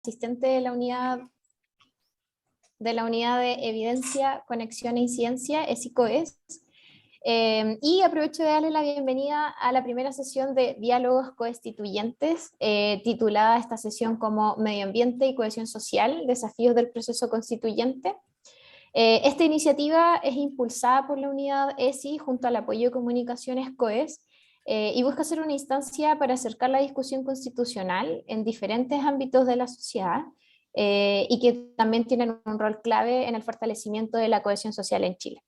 asistente de la unidad de Evidencia, Conexión e Incidencia, ESI-COES. Y aprovecho de darle la bienvenida a la primera sesión de Diálogos Constituyentes, titulada esta sesión como Medio Ambiente y Cohesión Social, Desafíos del Proceso Constituyente. Esta iniciativa es impulsada por la unidad ESI junto al apoyo de Comunicaciones COES y busca ser una instancia para acercar la discusión constitucional en diferentes ámbitos de la sociedad y que también tienen un rol clave en el fortalecimiento de la cohesión social en Chile.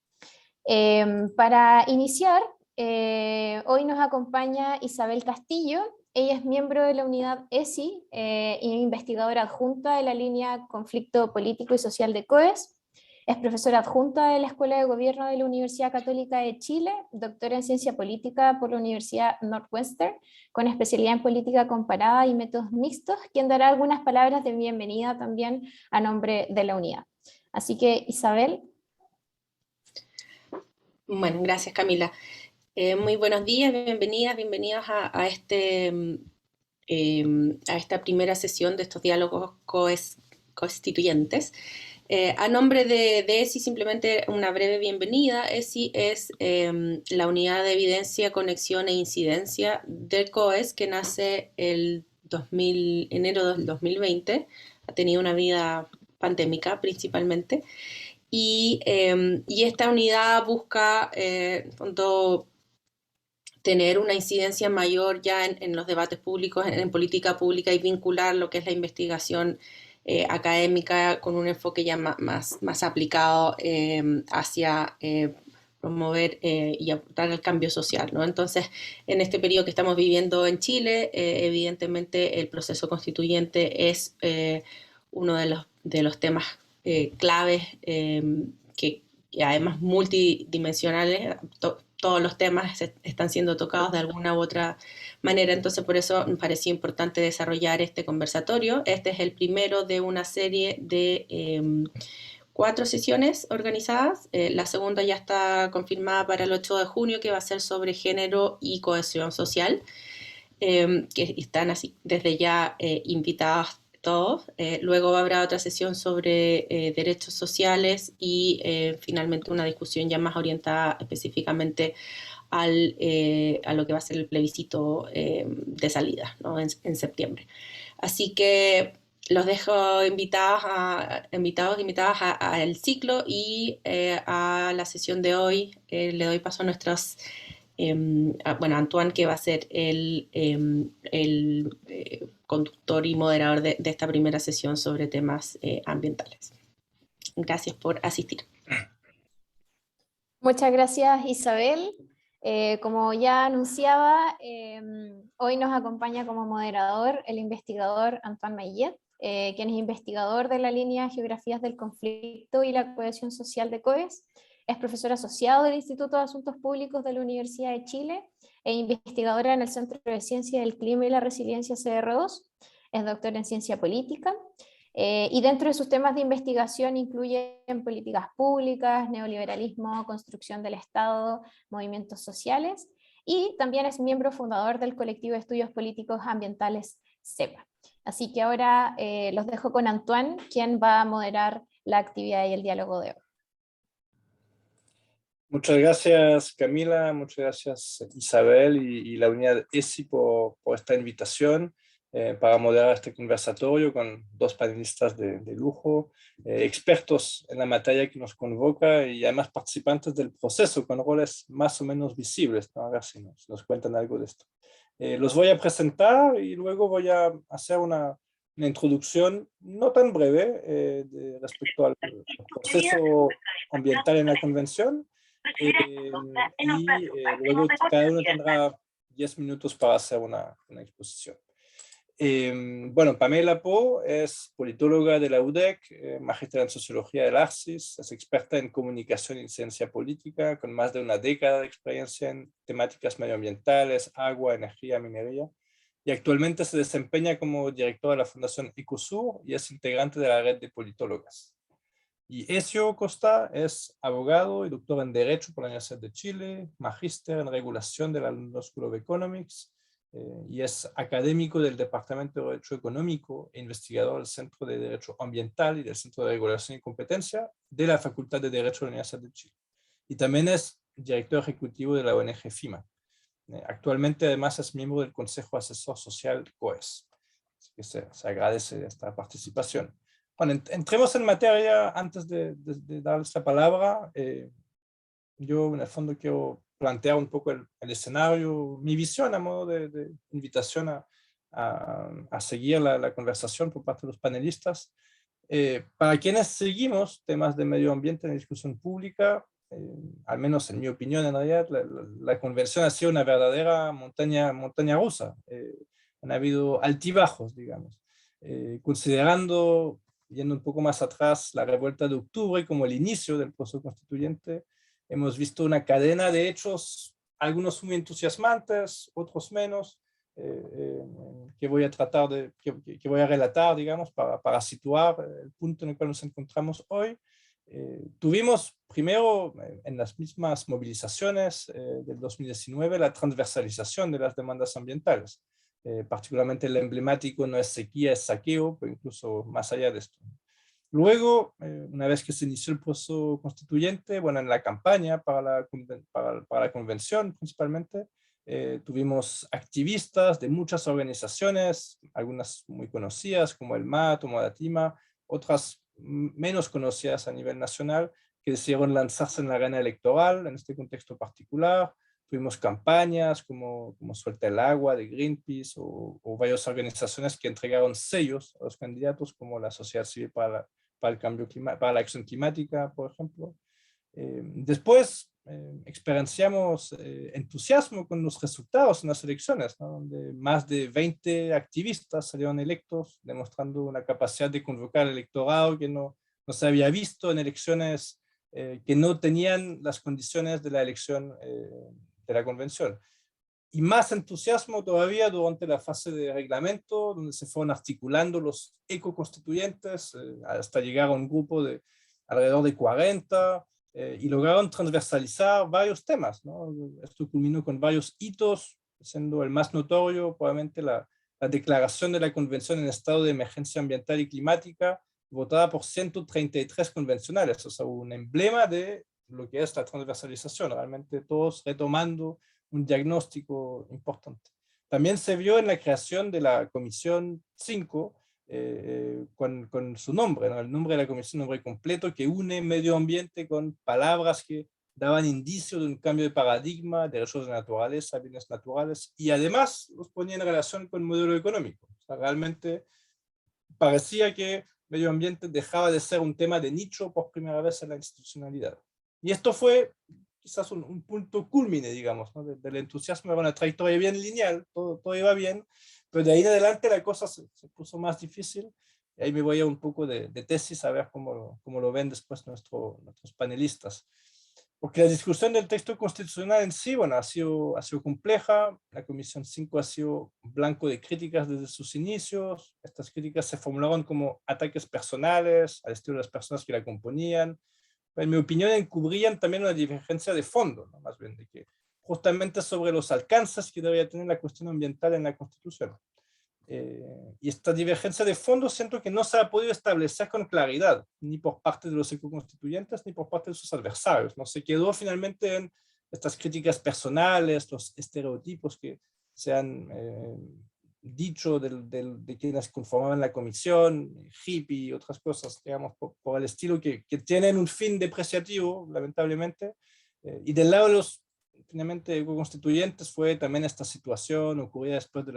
Para iniciar, hoy nos acompaña Isabel Castillo. Ella es miembro de la unidad ESI e investigadora adjunta de la línea Conflicto Político y Social de COES. Es profesora adjunta de la Escuela de Gobierno de la Universidad Católica de Chile, doctora en Ciencia Política por la Universidad Northwestern, con especialidad en Política Comparada y Métodos Mixtos, quien dará algunas palabras de bienvenida también a nombre de la unidad. Así que, Isabel. Bueno, gracias Camila. Muy buenos días, bienvenidos a esta primera sesión de estos diálogos constituyentes. A nombre de ESI, simplemente una breve bienvenida. ESI es la unidad de evidencia, conexión e incidencia del COES, que nace enero del 2020. Ha tenido una vida pandémica principalmente. Y esta unidad busca tener una incidencia mayor ya en los debates públicos, en política pública, y vincular lo que es la investigación académica con un enfoque ya más aplicado hacia promover y aportar al cambio social, ¿no? Entonces, en este periodo que estamos viviendo en Chile, evidentemente el proceso constituyente es uno de los temas claves que además multidimensionales. Todos los temas están siendo tocados de alguna u otra manera, entonces por eso me pareció importante desarrollar este conversatorio. Este es el primero de una serie de 4 sesiones organizadas. La segunda ya está confirmada para el 8 de junio, que va a ser sobre género y cohesión social, que están así desde ya invitados todos. Luego habrá otra sesión sobre derechos sociales y finalmente una discusión ya más orientada específicamente a lo que va a ser el plebiscito de salida, ¿no? en septiembre. Así que los dejo invitados e invitadas al ciclo y a la sesión de hoy. Le doy paso a nuestros Antoine, que va a ser el conductor y moderador de esta primera sesión sobre temas ambientales. Gracias por asistir. Muchas gracias, Isabel. Como ya anunciaba, hoy nos acompaña como moderador el investigador Antoine Maillet, quien es investigador de la línea Geografías del Conflicto y la Cohesión Social de COES. Es profesor asociado del Instituto de Asuntos Públicos de la Universidad de Chile e investigadora en el Centro de Ciencia del Clima y la Resiliencia CR2. Es doctor en Ciencia Política. Y dentro de sus temas de investigación incluyen políticas públicas, neoliberalismo, construcción del Estado, movimientos sociales, y también es miembro fundador del colectivo de estudios políticos ambientales CEPA. Así que ahora los dejo con Antoine, quien va a moderar la actividad y el diálogo de hoy. Muchas gracias Camila, muchas gracias Isabel y la unidad ESI por esta invitación para moderar este conversatorio con 2 panelistas de lujo, expertos en la materia que nos convoca y además participantes del proceso con roles más o menos visibles, ¿no? A ver si nos cuentan algo de esto. Los voy a presentar y luego voy a hacer una introducción no tan breve respecto al proceso ambiental en la convención. Luego cada uno tendrá 10 minutos para hacer una exposición. Pamela Po es politóloga de la UDEC, magíster en Sociología del ARCIS, es experta en comunicación y ciencia política, con más de una década de experiencia en temáticas medioambientales, agua, energía, minería, y actualmente se desempeña como directora de la Fundación Ecosur y es integrante de la red de politólogas. Y Ezio Costa es abogado y doctor en Derecho por la Universidad de Chile, magíster en Regulación de la London School of Economics y es académico del Departamento de Derecho Económico e investigador del Centro de Derecho Ambiental y del Centro de Regulación y Competencia de la Facultad de Derecho de la Universidad de Chile. Y también es director ejecutivo de la ONG FIMA. Actualmente, además, es miembro del Consejo Asesor Social COES. Así que se agradece esta participación. Bueno, entremos en materia antes de darles la palabra. Yo, en el fondo, quiero plantear un poco el escenario, mi visión a modo de invitación a seguir la conversación por parte de los panelistas. Para quienes seguimos temas de medio ambiente en la discusión pública, al menos en mi opinión, en realidad, la convención ha sido una verdadera montaña rusa. Han habido altibajos, digamos. Considerando, yendo un poco más atrás, la revuelta de octubre como el inicio del proceso constituyente, hemos visto una cadena de hechos, algunos muy entusiasmantes, otros menos, que voy a tratar que voy a relatar, digamos, para situar el punto en el cual nos encontramos hoy. Tuvimos primero en las mismas movilizaciones del 2019 la transversalización de las demandas ambientales. Particularmente el emblemático no es sequía, es saqueo, pero incluso más allá de esto. Luego, una vez que se inició el proceso constituyente, bueno, en la campaña para la convención principalmente, tuvimos activistas de muchas organizaciones, algunas muy conocidas como el MAT o Modatima, otras menos conocidas a nivel nacional, que decidieron lanzarse en la arena electoral en este contexto particular. Tuvimos campañas como Suelta el Agua de Greenpeace o varias organizaciones que entregaron sellos a los candidatos como la Sociedad Civil para el cambio para la acción climática, por ejemplo. Después experienciamos entusiasmo con los resultados en las elecciones, ¿no? Donde más de 20 activistas salieron electos, demostrando una capacidad de convocar el electorado que no se había visto en elecciones que no tenían las condiciones de la elección de la convención. Y más entusiasmo todavía durante la fase de reglamento, donde se fueron articulando los ecoconstituyentes hasta llegar a un grupo de alrededor de 40 y lograron transversalizar varios temas, ¿no? Esto culminó con varios hitos, siendo el más notorio probablemente la declaración de la Convención en estado de emergencia ambiental y climática, votada por 133 convencionales, o sea, un emblema de lo que es la transversalización, realmente todos retomando un diagnóstico importante. También se vio en la creación de la Comisión 5 con su nombre, ¿no? El nombre de la comisión, un nombre completo que une medio ambiente con palabras que daban indicio de un cambio de paradigma, de derechos de naturaleza, bienes naturales, y además los ponía en relación con el modelo económico. O sea, realmente parecía que medio ambiente dejaba de ser un tema de nicho por primera vez en la institucionalidad. Y esto fue quizás un punto culmine, digamos, ¿no? del entusiasmo. Era una trayectoria bien lineal, todo iba bien, pero de ahí en adelante la cosa se puso más difícil. Y ahí me voy a un poco de tesis a ver cómo lo ven después nuestros panelistas. Porque la discusión del texto constitucional en sí, bueno, ha sido compleja. La Comisión 5 ha sido blanco de críticas desde sus inicios. Estas críticas se formularon como ataques personales al estilo de las personas que la componían. En mi opinión, encubrían también una divergencia de fondo, ¿no? Más bien de que justamente sobre los alcances que debería tener la cuestión ambiental en la Constitución. Y esta divergencia de fondo siento que no se ha podido establecer con claridad, ni por parte de los ecoconstituyentes, ni por parte de sus adversarios. No se quedó finalmente en estas críticas personales, los estereotipos que se han dicho de quienes conformaban la comisión, hippie y otras cosas, digamos, por el estilo que tienen un fin depreciativo, lamentablemente. Y del lado de los finalmente constituyentes fue también esta situación ocurrida después de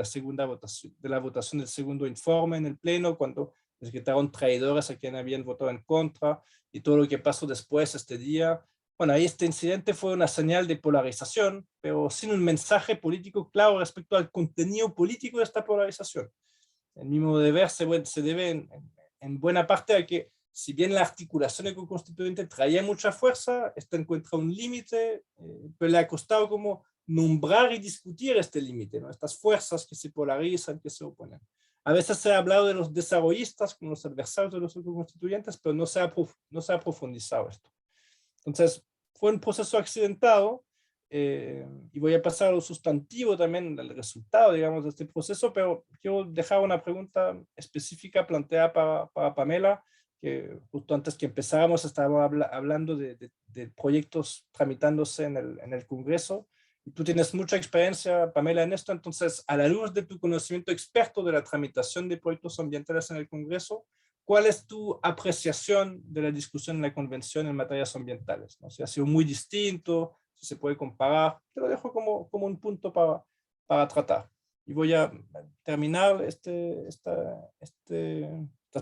la votación del segundo informe en el Pleno, cuando les gritaron traidores a quienes habían votado en contra, y todo lo que pasó después este día. Bueno, ahí este incidente fue una señal de polarización, pero sin un mensaje político claro respecto al contenido político de esta polarización. El mismo deber se debe en buena parte a que, si bien la articulación ecoconstituyente traía mucha fuerza, esta encuentra un límite, pero le ha costado como nombrar y discutir este límite, ¿no? Estas fuerzas que se polarizan, que se oponen. A veces se ha hablado de los desarrollistas como los adversarios de los ecoconstituyentes, pero no se ha profundizado esto. Entonces, fue un proceso accidentado, y voy a pasar a lo sustantivo también, al resultado, digamos, de este proceso, pero quiero dejar una pregunta específica planteada para Pamela, que justo antes que empezáramos estábamos hablando de proyectos tramitándose en el Congreso, y tú tienes mucha experiencia, Pamela, en esto. Entonces, a la luz de tu conocimiento experto de la tramitación de proyectos ambientales en el Congreso, ¿cuál es tu apreciación de la discusión en la Convención en materias ambientales? ¿No? Si ha sido muy distinto, si se puede comparar, te lo dejo como un punto para tratar. Y voy a terminar estas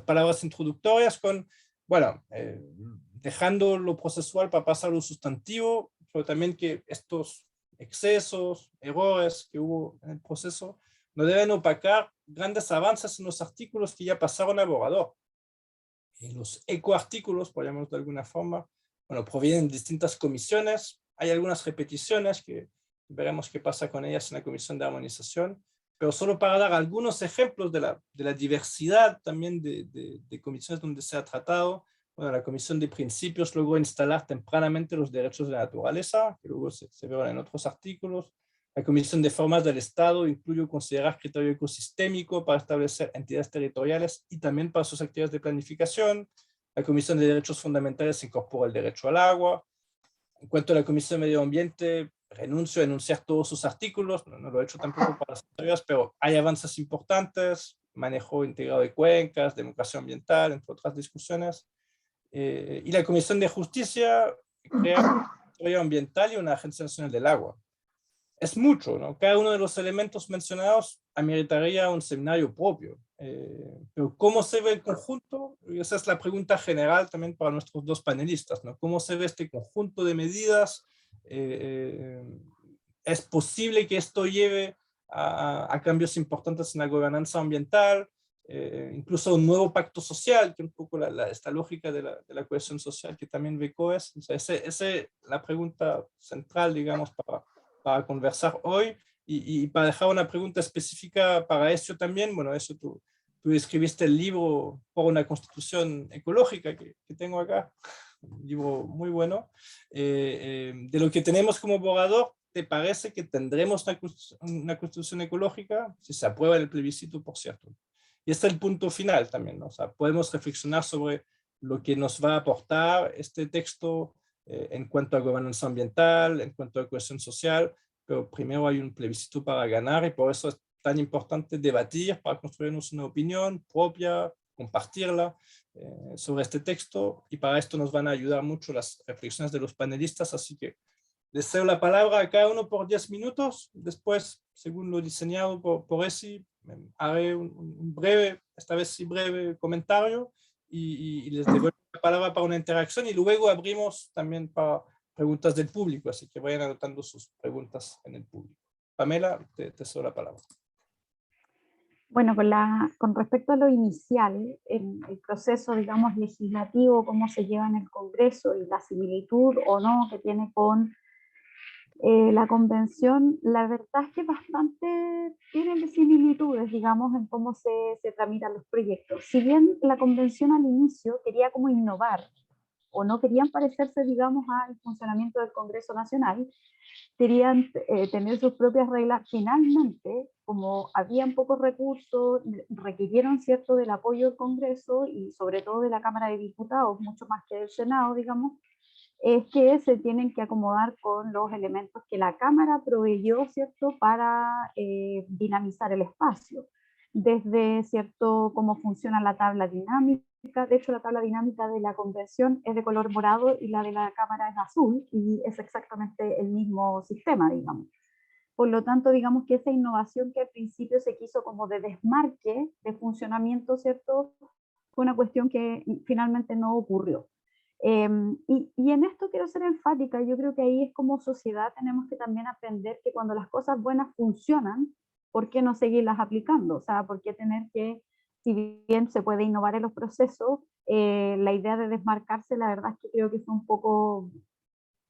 palabras introductorias con, bueno, dejando lo procesual para pasar a lo sustantivo, pero también que estos excesos, errores que hubo en el proceso no deben opacar grandes avances en los artículos que ya pasaron a borrador. Los ecoartículos, por llamarlos de alguna forma, bueno, provienen de distintas comisiones. Hay algunas repeticiones que veremos qué pasa con ellas en la Comisión de Armonización, pero solo para dar algunos ejemplos de la diversidad también de comisiones donde se ha tratado. Bueno, la Comisión de Principios logró instalar tempranamente los derechos de la naturaleza, que luego se vieron en otros artículos. La Comisión de Formas del Estado incluyó considerar criterio ecosistémico para establecer entidades territoriales y también para sus actividades de planificación. La Comisión de Derechos Fundamentales incorpora el derecho al agua. En cuanto a la Comisión de Medio Ambiente, renuncio a enunciar todos sus artículos, no lo he hecho tampoco para las anteriores, pero hay avances importantes, manejo integrado de cuencas, democracia ambiental, entre otras discusiones. Y la Comisión de Justicia crea un Observatorio Ambiental y una Agencia Nacional del Agua. Es mucho, ¿no? Cada uno de los elementos mencionados ameritaría un seminario propio. Pero ¿cómo se ve el conjunto? Esa es la pregunta general también para nuestros dos panelistas, ¿no? ¿Cómo se ve este conjunto de medidas? ¿Es posible que esto lleve a cambios importantes en la gobernanza ambiental? Incluso un nuevo pacto social, que un poco esta lógica de la cohesión social que también ve COES. O sea, esa es la pregunta central, digamos, para conversar hoy, y para dejar una pregunta específica para eso también. Bueno, eso tú escribiste el libro Por una Constitución Ecológica que tengo acá, un libro muy bueno. De lo que tenemos como borrador, ¿te parece que tendremos una Constitución ecológica? Si se aprueba el plebiscito, por cierto. Y este es el punto final también, ¿no? O sea, podemos reflexionar sobre lo que nos va a aportar este texto en cuanto a gobernanza ambiental, en cuanto a cohesión social, pero primero hay un plebiscito para ganar, y por eso es tan importante debatir para construirnos una opinión propia, compartirla sobre este texto, y para esto nos van a ayudar mucho las reflexiones de los panelistas, así que les cedo la palabra a cada uno por 10 minutos, después, según lo diseñado por ESI, haré un breve, esta vez sí breve comentario, y les devuelvo la palabra para una interacción, y luego abrimos también para preguntas del público, así que vayan anotando sus preguntas en el público. Pamela, te cedo la palabra. Bueno, con respecto a lo inicial, el proceso, digamos, legislativo, cómo se lleva en el Congreso y la similitud o no que tiene con la convención, la verdad es que bastante tienen similitudes, digamos, en cómo se tramitan los proyectos. Si bien la convención al inicio quería como innovar, o no querían parecerse, digamos, al funcionamiento del Congreso Nacional, querían tener sus propias reglas. Finalmente, como habían pocos recursos, requirieron cierto del apoyo del Congreso y sobre todo de la Cámara de Diputados, mucho más que del Senado, digamos, es que se tienen que acomodar con los elementos que la Cámara proveyó, ¿cierto?, para dinamizar el espacio. Desde, ¿cierto?, cómo funciona la tabla dinámica. De hecho, la tabla dinámica de la convención es de color morado y la de la Cámara es azul, y es exactamente el mismo sistema, digamos. Por lo tanto, digamos que esa innovación que al principio se quiso como de desmarque de funcionamiento, ¿cierto?, fue una cuestión que finalmente no ocurrió. Y en esto quiero ser enfática. Yo creo que ahí es como sociedad tenemos que también aprender que cuando las cosas buenas funcionan, ¿por qué no seguirlas aplicando? O sea, ¿por qué tener que, si bien se puede innovar en los procesos, la idea de desmarcarse, la verdad es que creo que fue un poco,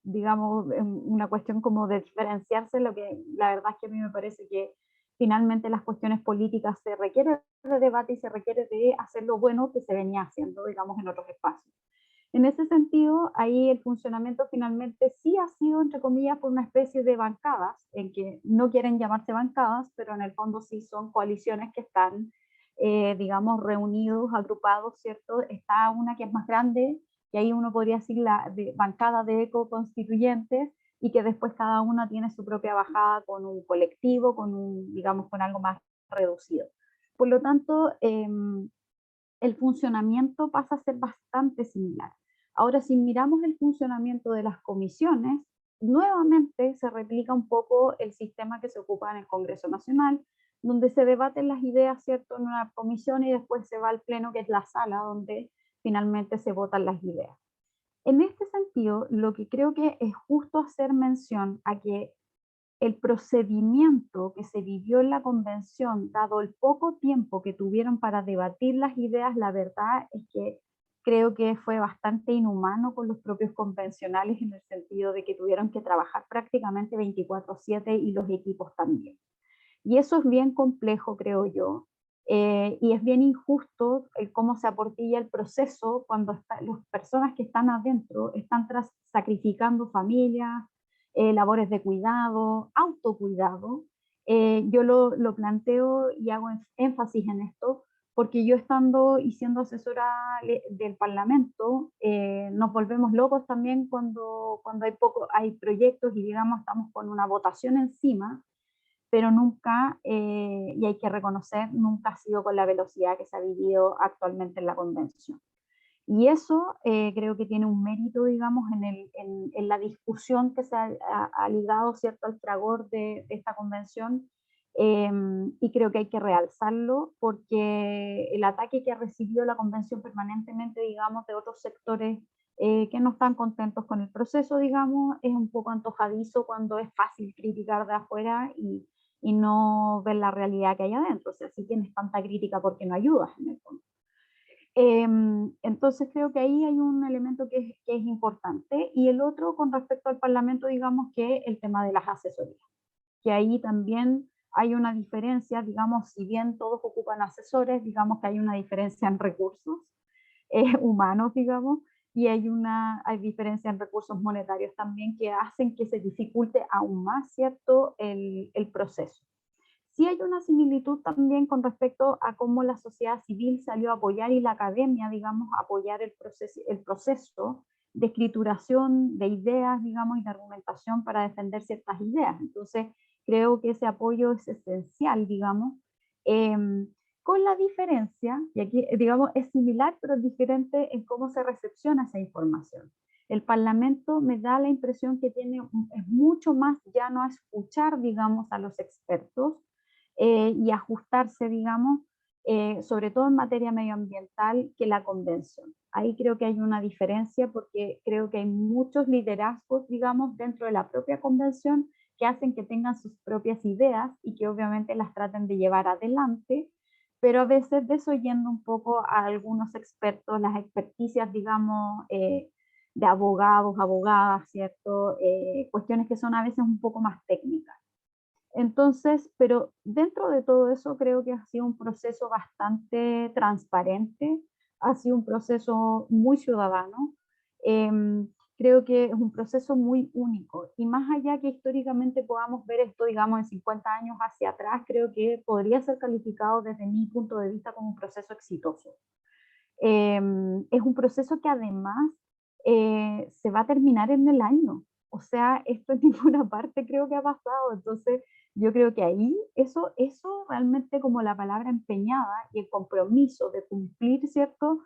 digamos, una cuestión como de diferenciarse, lo que la verdad es que a mí me parece que finalmente las cuestiones políticas se requiere de debate y se requiere de hacer lo bueno que se venía haciendo, digamos, en otros espacios. En ese sentido, ahí el funcionamiento finalmente sí ha sido, entre comillas, por una especie de bancadas, en que no quieren llamarse bancadas, pero en el fondo sí son coaliciones que están, digamos, reunidos, agrupados, ¿cierto? Está una que es más grande, y ahí uno podría decir la de, bancada de ecoconstituyentes, y que después cada una tiene su propia bajada con un colectivo, con un, digamos, con algo más reducido. Por lo tanto, el funcionamiento pasa a ser bastante similar. Ahora, si miramos el funcionamiento de las comisiones, nuevamente se replica un poco el sistema que se ocupa en el Congreso Nacional, donde se debaten las ideas, ¿cierto?, en una comisión y después se va al pleno, que es la sala donde finalmente se votan las ideas. En este sentido, lo que creo que es justo hacer mención a que el procedimiento que se vivió en la convención, dado el poco tiempo que tuvieron para debatir las ideas, la verdad es que creo que fue bastante inhumano con los propios convencionales, en el sentido de que tuvieron que trabajar prácticamente 24/7 y los equipos también. Y eso es bien complejo, creo yo, y es bien injusto el cómo se aportilla el proceso cuando las personas que están adentro están sacrificando familias, labores de cuidado, autocuidado. Yo lo planteo y hago énfasis en esto, porque yo estando y siendo asesora del Parlamento, nos volvemos locos también cuando hay proyectos y digamos estamos con una votación encima, pero nunca, y hay que reconocer, nunca ha sido con la velocidad que se ha vivido actualmente en la convención. Y eso creo que tiene un mérito, digamos, en la discusión que se ha ligado, ¿cierto?, al fragor de esta convención, y creo que hay que realzarlo porque el ataque que ha recibido la convención permanentemente, digamos, de otros sectores que no están contentos con el proceso, digamos, es un poco antojadizo cuando es fácil criticar de afuera y no ver la realidad que hay adentro. O sea, si tienes tanta crítica porque no ayudas en el fondo. Entonces creo que ahí hay un elemento que es importante, y el otro con respecto al Parlamento, digamos, que el tema de las asesorías, que ahí también hay una diferencia, digamos, si bien todos ocupan asesores, digamos que hay una diferencia en recursos humanos, digamos, y hay diferencia en recursos monetarios también, que hacen que se dificulte aún más, ¿cierto?, el proceso. Sí hay una similitud también con respecto a cómo la sociedad civil salió a apoyar y la academia, digamos, a apoyar el proceso de escrituración de ideas, digamos, y de argumentación para defender ciertas ideas. Entonces, creo que ese apoyo es esencial, digamos, con la diferencia, y aquí, digamos, es similar, pero es diferente en cómo se recepciona esa información. El Parlamento me da la impresión que es mucho más llano a escuchar, digamos, a los expertos, y ajustarse, digamos, sobre todo en materia medioambiental, que la convención. Ahí creo que hay una diferencia, porque creo que hay muchos liderazgos, digamos, dentro de la propia convención que hacen que tengan sus propias ideas y que obviamente las traten de llevar adelante, pero a veces desoyendo un poco a algunos expertos, las experticias, digamos, de abogados, abogadas, ¿cierto? Cuestiones que son a veces un poco más técnicas. Entonces, pero dentro de todo eso creo que ha sido un proceso bastante transparente, ha sido un proceso muy ciudadano, creo que es un proceso muy único, y más allá que históricamente podamos ver esto, digamos, en 50 años hacia atrás, creo que podría ser calificado desde mi punto de vista como un proceso exitoso. Es un proceso que además se va a terminar en el año, o sea, esto en ninguna parte creo que ha pasado, entonces yo creo que ahí eso realmente, como la palabra empeñada y el compromiso de cumplir, ¿cierto?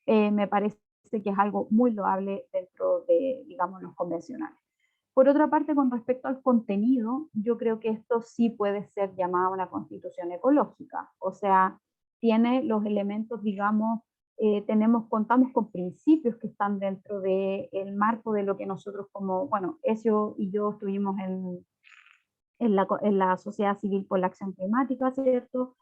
Me parece que es algo muy loable dentro de, digamos, los convencionales. Por otra parte, con respecto al contenido, yo creo que esto sí puede ser llamado una constitución ecológica, o sea, tiene los elementos, digamos, contamos con principios que están dentro del marco de lo que nosotros como, bueno, Ezio y yo estuvimos en la sociedad civil por la acción climática, ¿cierto?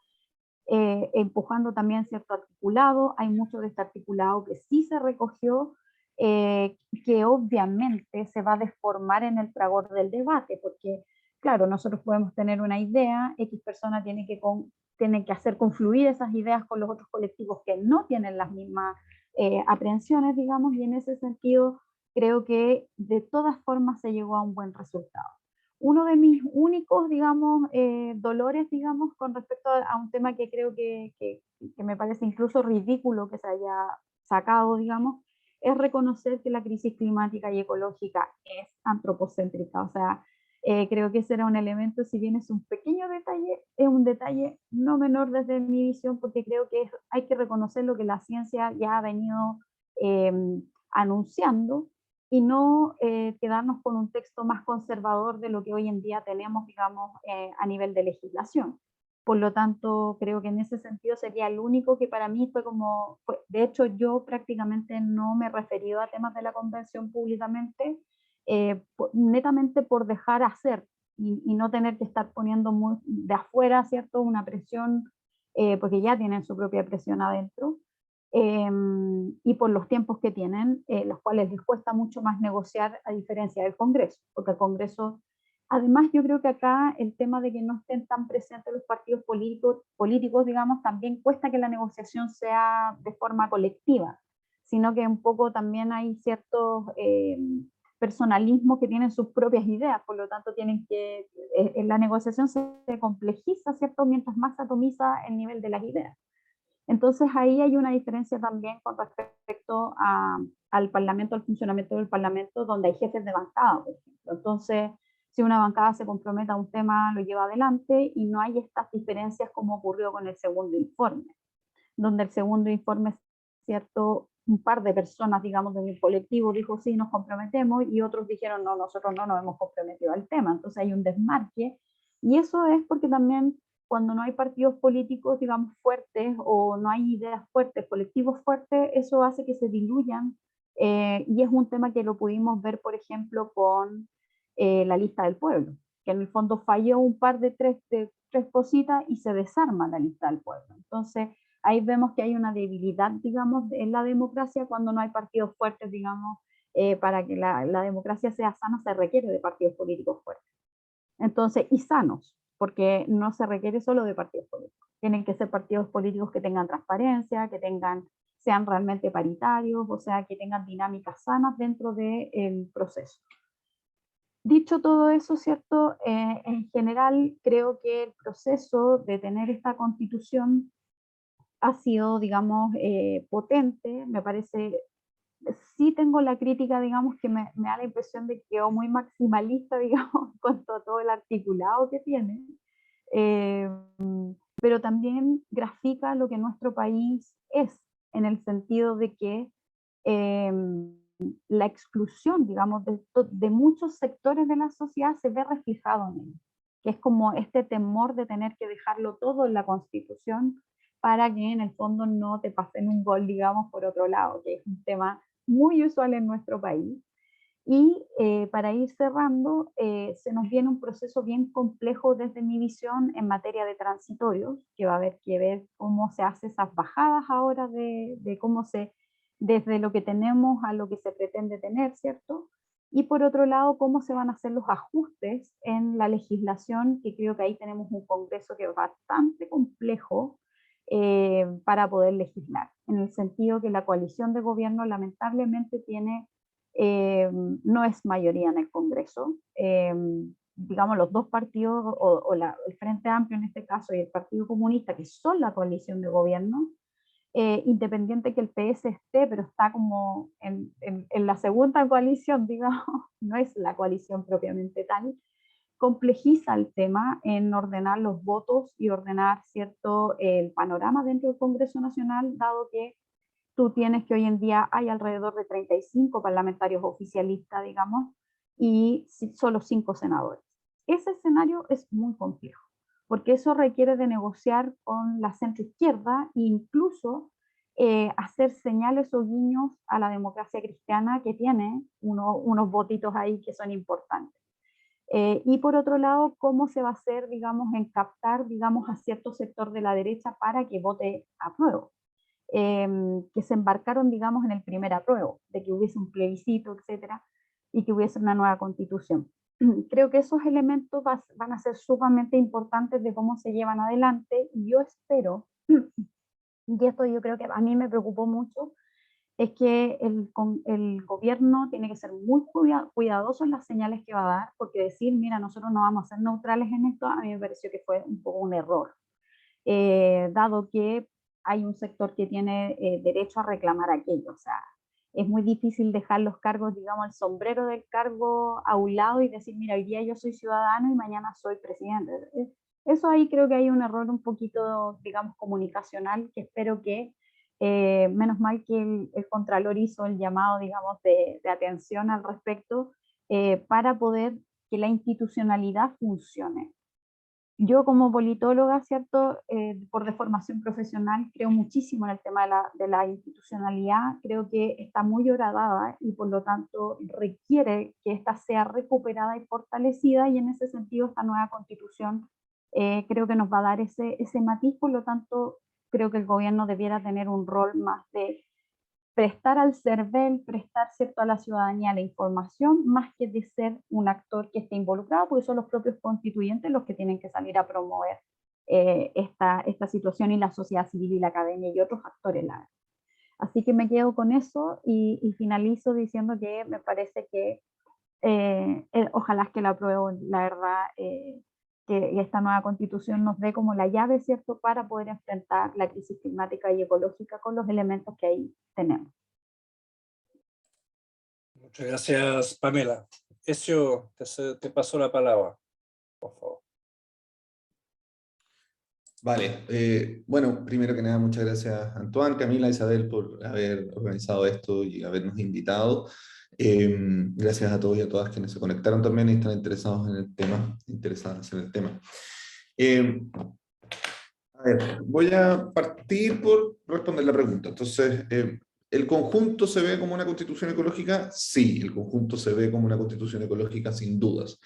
Empujando también cierto articulado, hay mucho de este articulado que sí se recogió, que obviamente se va a deformar en el fragor del debate, porque claro, nosotros podemos tener una idea, X persona tiene que hacer confluir esas ideas con los otros colectivos que no tienen las mismas aprehensiones, digamos, y en ese sentido creo que de todas formas se llegó a un buen resultado. Uno de mis únicos, digamos, dolores, digamos, con respecto a un tema que creo que me parece incluso ridículo que se haya sacado, digamos, es reconocer que la crisis climática y ecológica es antropocéntrica. O sea, creo que ese era un elemento, si bien es un pequeño detalle, es un detalle no menor desde mi visión, porque creo que hay que reconocer lo que la ciencia ya ha venido anunciando, y no quedarnos con un texto más conservador de lo que hoy en día tenemos, digamos, a nivel de legislación. Por lo tanto, creo que en ese sentido sería el único que para mí fue como, de hecho yo prácticamente no me he referido a temas de la convención públicamente, netamente por dejar hacer y no tener que estar poniendo muy de afuera, ¿cierto?, una presión, porque ya tienen su propia presión adentro. Y por los tiempos que tienen, los cuales les cuesta mucho más negociar a diferencia del Congreso, porque el Congreso, además yo creo que acá el tema de que no estén tan presentes los partidos políticos, digamos, también cuesta que la negociación sea de forma colectiva, sino que un poco también hay ciertos personalismos que tienen sus propias ideas, por lo tanto tienen que, la negociación se complejiza, ¿cierto?, mientras más se atomiza el nivel de las ideas. Entonces ahí hay una diferencia también con respecto al Parlamento, al funcionamiento del Parlamento, donde hay jefes de bancada, por ejemplo. Entonces, si una bancada se compromete a un tema, lo lleva adelante y no hay estas diferencias como ocurrió con el segundo informe, donde el segundo informe, cierto, un par de personas, digamos, de mi colectivo dijo sí, nos comprometemos, y otros dijeron no, nosotros no nos hemos comprometido al tema. Entonces hay un desmarque, y eso es porque también cuando no hay partidos políticos, digamos, fuertes, o no hay ideas fuertes, colectivos fuertes, eso hace que se diluyan, y es un tema que lo pudimos ver, por ejemplo, con la lista del pueblo, que en el fondo falló un par de tres cositas y se desarma la lista del pueblo. Entonces, ahí vemos que hay una debilidad, digamos, en la democracia cuando no hay partidos fuertes, digamos, para que la democracia sea sana se requiere de partidos políticos fuertes. Entonces, y sanos, porque no se requiere solo de partidos políticos. Tienen que ser partidos políticos que tengan transparencia, que sean realmente paritarios, o sea, que tengan dinámicas sanas dentro del proceso. Dicho todo eso, ¿cierto? En general, creo que el proceso de tener esta constitución ha sido, digamos, potente. Me parece, sí tengo la crítica, digamos, que me da la impresión de que quedó muy maximalista, digamos, en cuanto a todo el articulado que tiene, pero también grafica lo que nuestro país es, en el sentido de que la exclusión, digamos, de muchos sectores de la sociedad se ve reflejado en él, que es como este temor de tener que dejarlo todo en la Constitución para que en el fondo no te pasen un gol, digamos, por otro lado, que es un tema muy usual en nuestro país. Y para ir cerrando, se nos viene un proceso bien complejo desde mi visión en materia de transitorios, que va a haber que ver cómo se hace esas bajadas ahora de cómo desde lo que tenemos a lo que se pretende tener, ¿cierto? Y por otro lado, cómo se van a hacer los ajustes en la legislación, que creo que ahí tenemos un Congreso que es bastante complejo para poder legislar, en el sentido que la coalición de gobierno lamentablemente no es mayoría en el Congreso. Digamos, los dos partidos, el Frente Amplio en este caso y el Partido Comunista, que son la coalición de gobierno, independiente que el PS esté, pero está como en la segunda coalición, digamos, no es la coalición propiamente tal, complejiza el tema en ordenar los votos y ordenar, ¿cierto?, el panorama dentro del Congreso Nacional, dado que tú tienes que hoy en día hay alrededor de 35 parlamentarios oficialistas, digamos, y solo 5 senadores. Ese escenario es muy complejo, porque eso requiere de negociar con la centroizquierda e incluso hacer señales o guiños a la democracia cristiana, que tiene unos votitos ahí que son importantes. Y por otro lado, cómo se va a hacer, digamos, en captar, digamos, a cierto sector de la derecha para que vote apruebo. Que se embarcaron, digamos, en el primer apruebo, de que hubiese un plebiscito, etcétera, y que hubiese una nueva constitución. Creo que esos elementos van a ser sumamente importantes de cómo se llevan adelante, y yo espero, y esto yo creo que a mí me preocupó mucho, es que el gobierno tiene que ser muy cuidadoso en las señales que va a dar, porque decir, mira, nosotros no vamos a ser neutrales en esto, a mí me pareció que fue un poco un error, dado que hay un sector que tiene derecho a reclamar aquello. O sea, es muy difícil dejar los cargos, digamos, el sombrero del cargo a un lado y decir, mira, hoy día yo soy ciudadano y mañana soy presidente. Eso ahí creo que hay un error un poquito, digamos, comunicacional, que espero que, menos mal que el Contralor hizo el llamado, digamos, de atención al respecto, para poder que la institucionalidad funcione. Yo como politóloga, ¿cierto? Por deformación profesional, creo muchísimo en el tema de la institucionalidad, creo que está muy horadada y por lo tanto requiere que ésta sea recuperada y fortalecida, y en ese sentido esta nueva constitución creo que nos va a dar ese matiz. Por lo tanto creo que el gobierno debiera tener un rol más de prestar al CERVEL, prestar, ¿cierto?, a la ciudadanía la información, más que de ser un actor que esté involucrado, porque son los propios constituyentes los que tienen que salir a promover esta situación, y la sociedad civil y la academia y otros actores. Así que me quedo con eso y finalizo diciendo que me parece que ojalá que la apruebo, la verdad, que esta nueva constitución nos dé como la llave, ¿cierto?, para poder enfrentar la crisis climática y ecológica con los elementos que ahí tenemos. Muchas gracias, Pamela. Ezio, te paso la palabra, por favor. Vale, bueno, primero que nada, muchas gracias Antoine, Camila, Isabel por haber organizado esto y habernos invitado. Gracias a todos y a todas quienes se conectaron también y están interesados en el tema, interesadas en el tema. A ver, voy a partir por responder la pregunta. Entonces, ¿el conjunto se ve como una constitución ecológica? Sí, el conjunto se ve como una constitución ecológica sin dudas.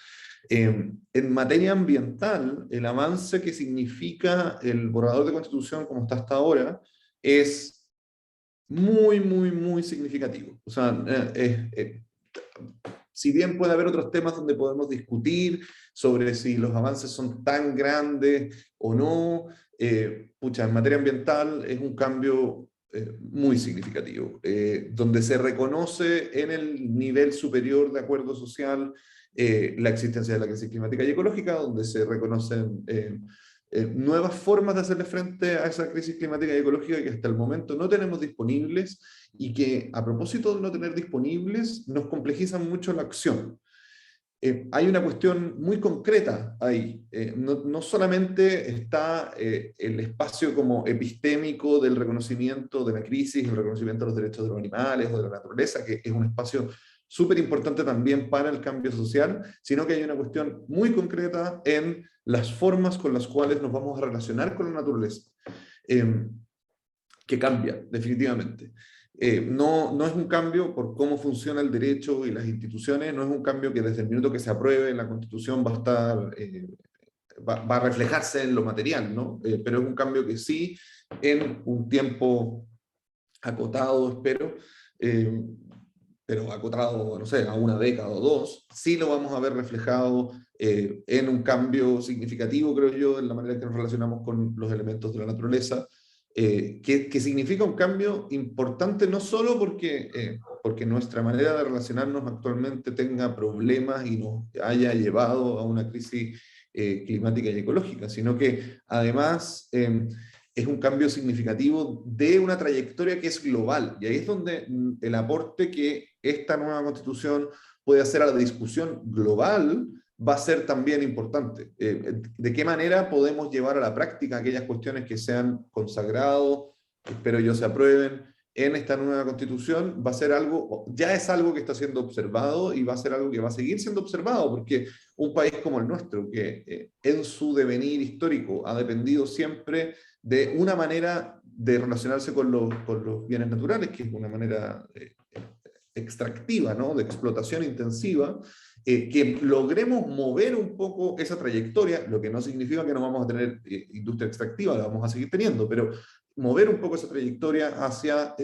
En materia ambiental, el avance que significa el borrador de constitución como está hasta ahora es muy, muy, muy significativo. O sea, si bien puede haber otros temas donde podemos discutir sobre si los avances son tan grandes o no, en materia ambiental es un cambio muy significativo, donde se reconoce en el nivel superior de acuerdo social la existencia de la crisis climática y ecológica, donde se reconocen nuevas formas de hacerle frente a esa crisis climática y ecológica que hasta el momento no tenemos disponibles, y que, a propósito de no tener disponibles, nos complejizan mucho la acción. Hay una cuestión muy concreta ahí. No solamente está el espacio como epistémico del reconocimiento de la crisis, el reconocimiento de los derechos de los animales o de la naturaleza, que es un espacio súper importante también para el cambio social, sino que hay una cuestión muy concreta en las formas con las cuales nos vamos a relacionar con la naturaleza, que cambia definitivamente. No es un cambio por cómo funciona el derecho y las instituciones, no es un cambio que desde el minuto que se apruebe la Constitución va a estar, va a reflejarse en lo material, ¿no? Pero es un cambio que sí, en un tiempo acotado, espero, pero acotado, no sé, a una década o dos, sí lo vamos a ver reflejado en un cambio significativo, creo yo, en la manera en que nos relacionamos con los elementos de la naturaleza, que significa un cambio importante no solo porque nuestra manera de relacionarnos actualmente tenga problemas y nos haya llevado a una crisis climática y ecológica, sino que además es un cambio significativo de una trayectoria que es global, y ahí es donde el aporte que esta nueva constitución puede hacer a la discusión global va a ser también importante. ¿De qué manera podemos llevar a la práctica aquellas cuestiones que se han consagrado, que espero yo se aprueben en esta nueva constitución? Va a ser algo, ya es algo que está siendo observado, y va a ser algo que va a seguir siendo observado, porque un país como el nuestro, que en su devenir histórico ha dependido siempre de una manera de relacionarse con los bienes naturales, que es una manera extractiva, ¿no?, de explotación intensiva, que logremos mover un poco esa trayectoria, lo que no significa que no vamos a tener industria extractiva, la vamos a seguir teniendo, pero mover un poco esa trayectoria hacia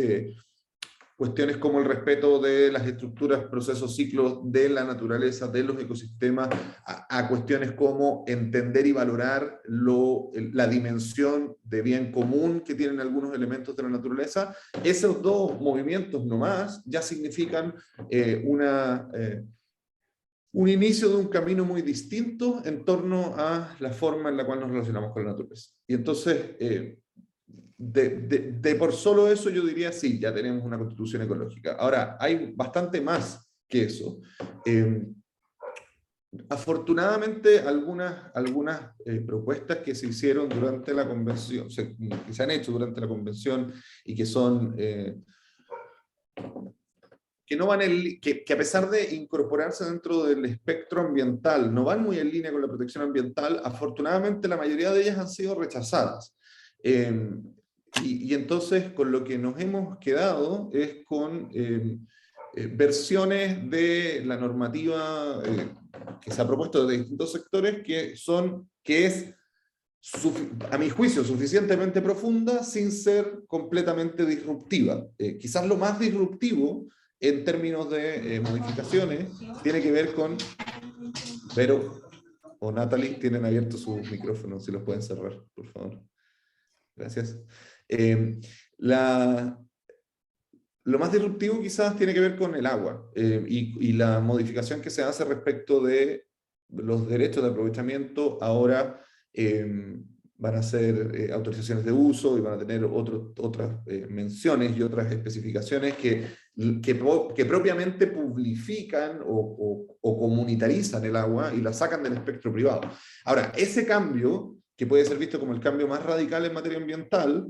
cuestiones como el respeto de las estructuras, procesos, ciclos de la naturaleza, de los ecosistemas, a cuestiones como entender y valorar la dimensión de bien común que tienen algunos elementos de la naturaleza. Esos dos movimientos nomás ya significan un inicio de un camino muy distinto en torno a la forma en la cual nos relacionamos con la naturaleza. Y entonces, de por solo eso yo diría, sí, ya tenemos una constitución ecológica. Ahora, hay bastante más que eso. Afortunadamente, algunas propuestas que se hicieron durante la convención, que se han hecho durante la convención y que son... que no van que a pesar de incorporarse dentro del espectro ambiental, no van muy en línea con la protección ambiental, afortunadamente la mayoría de ellas han sido rechazadas. Y entonces con lo que nos hemos quedado es con versiones de la normativa que se ha propuesto de distintos sectores que es, a mi juicio, suficientemente profunda sin ser completamente disruptiva. Quizás lo más disruptivo en términos de modificaciones tiene que ver con... Vero o Natalie tienen abiertos sus micrófonos, si los pueden cerrar, por favor. Gracias. Lo más disruptivo quizás tiene que ver con el agua y la modificación que se hace respecto de los derechos de aprovechamiento. Ahora van a ser autorizaciones de uso y van a tener otras menciones y otras especificaciones que propiamente publifican o comunitarizan el agua y la sacan del espectro privado. Ahora, ese cambio, que puede ser visto como el cambio más radical en materia ambiental,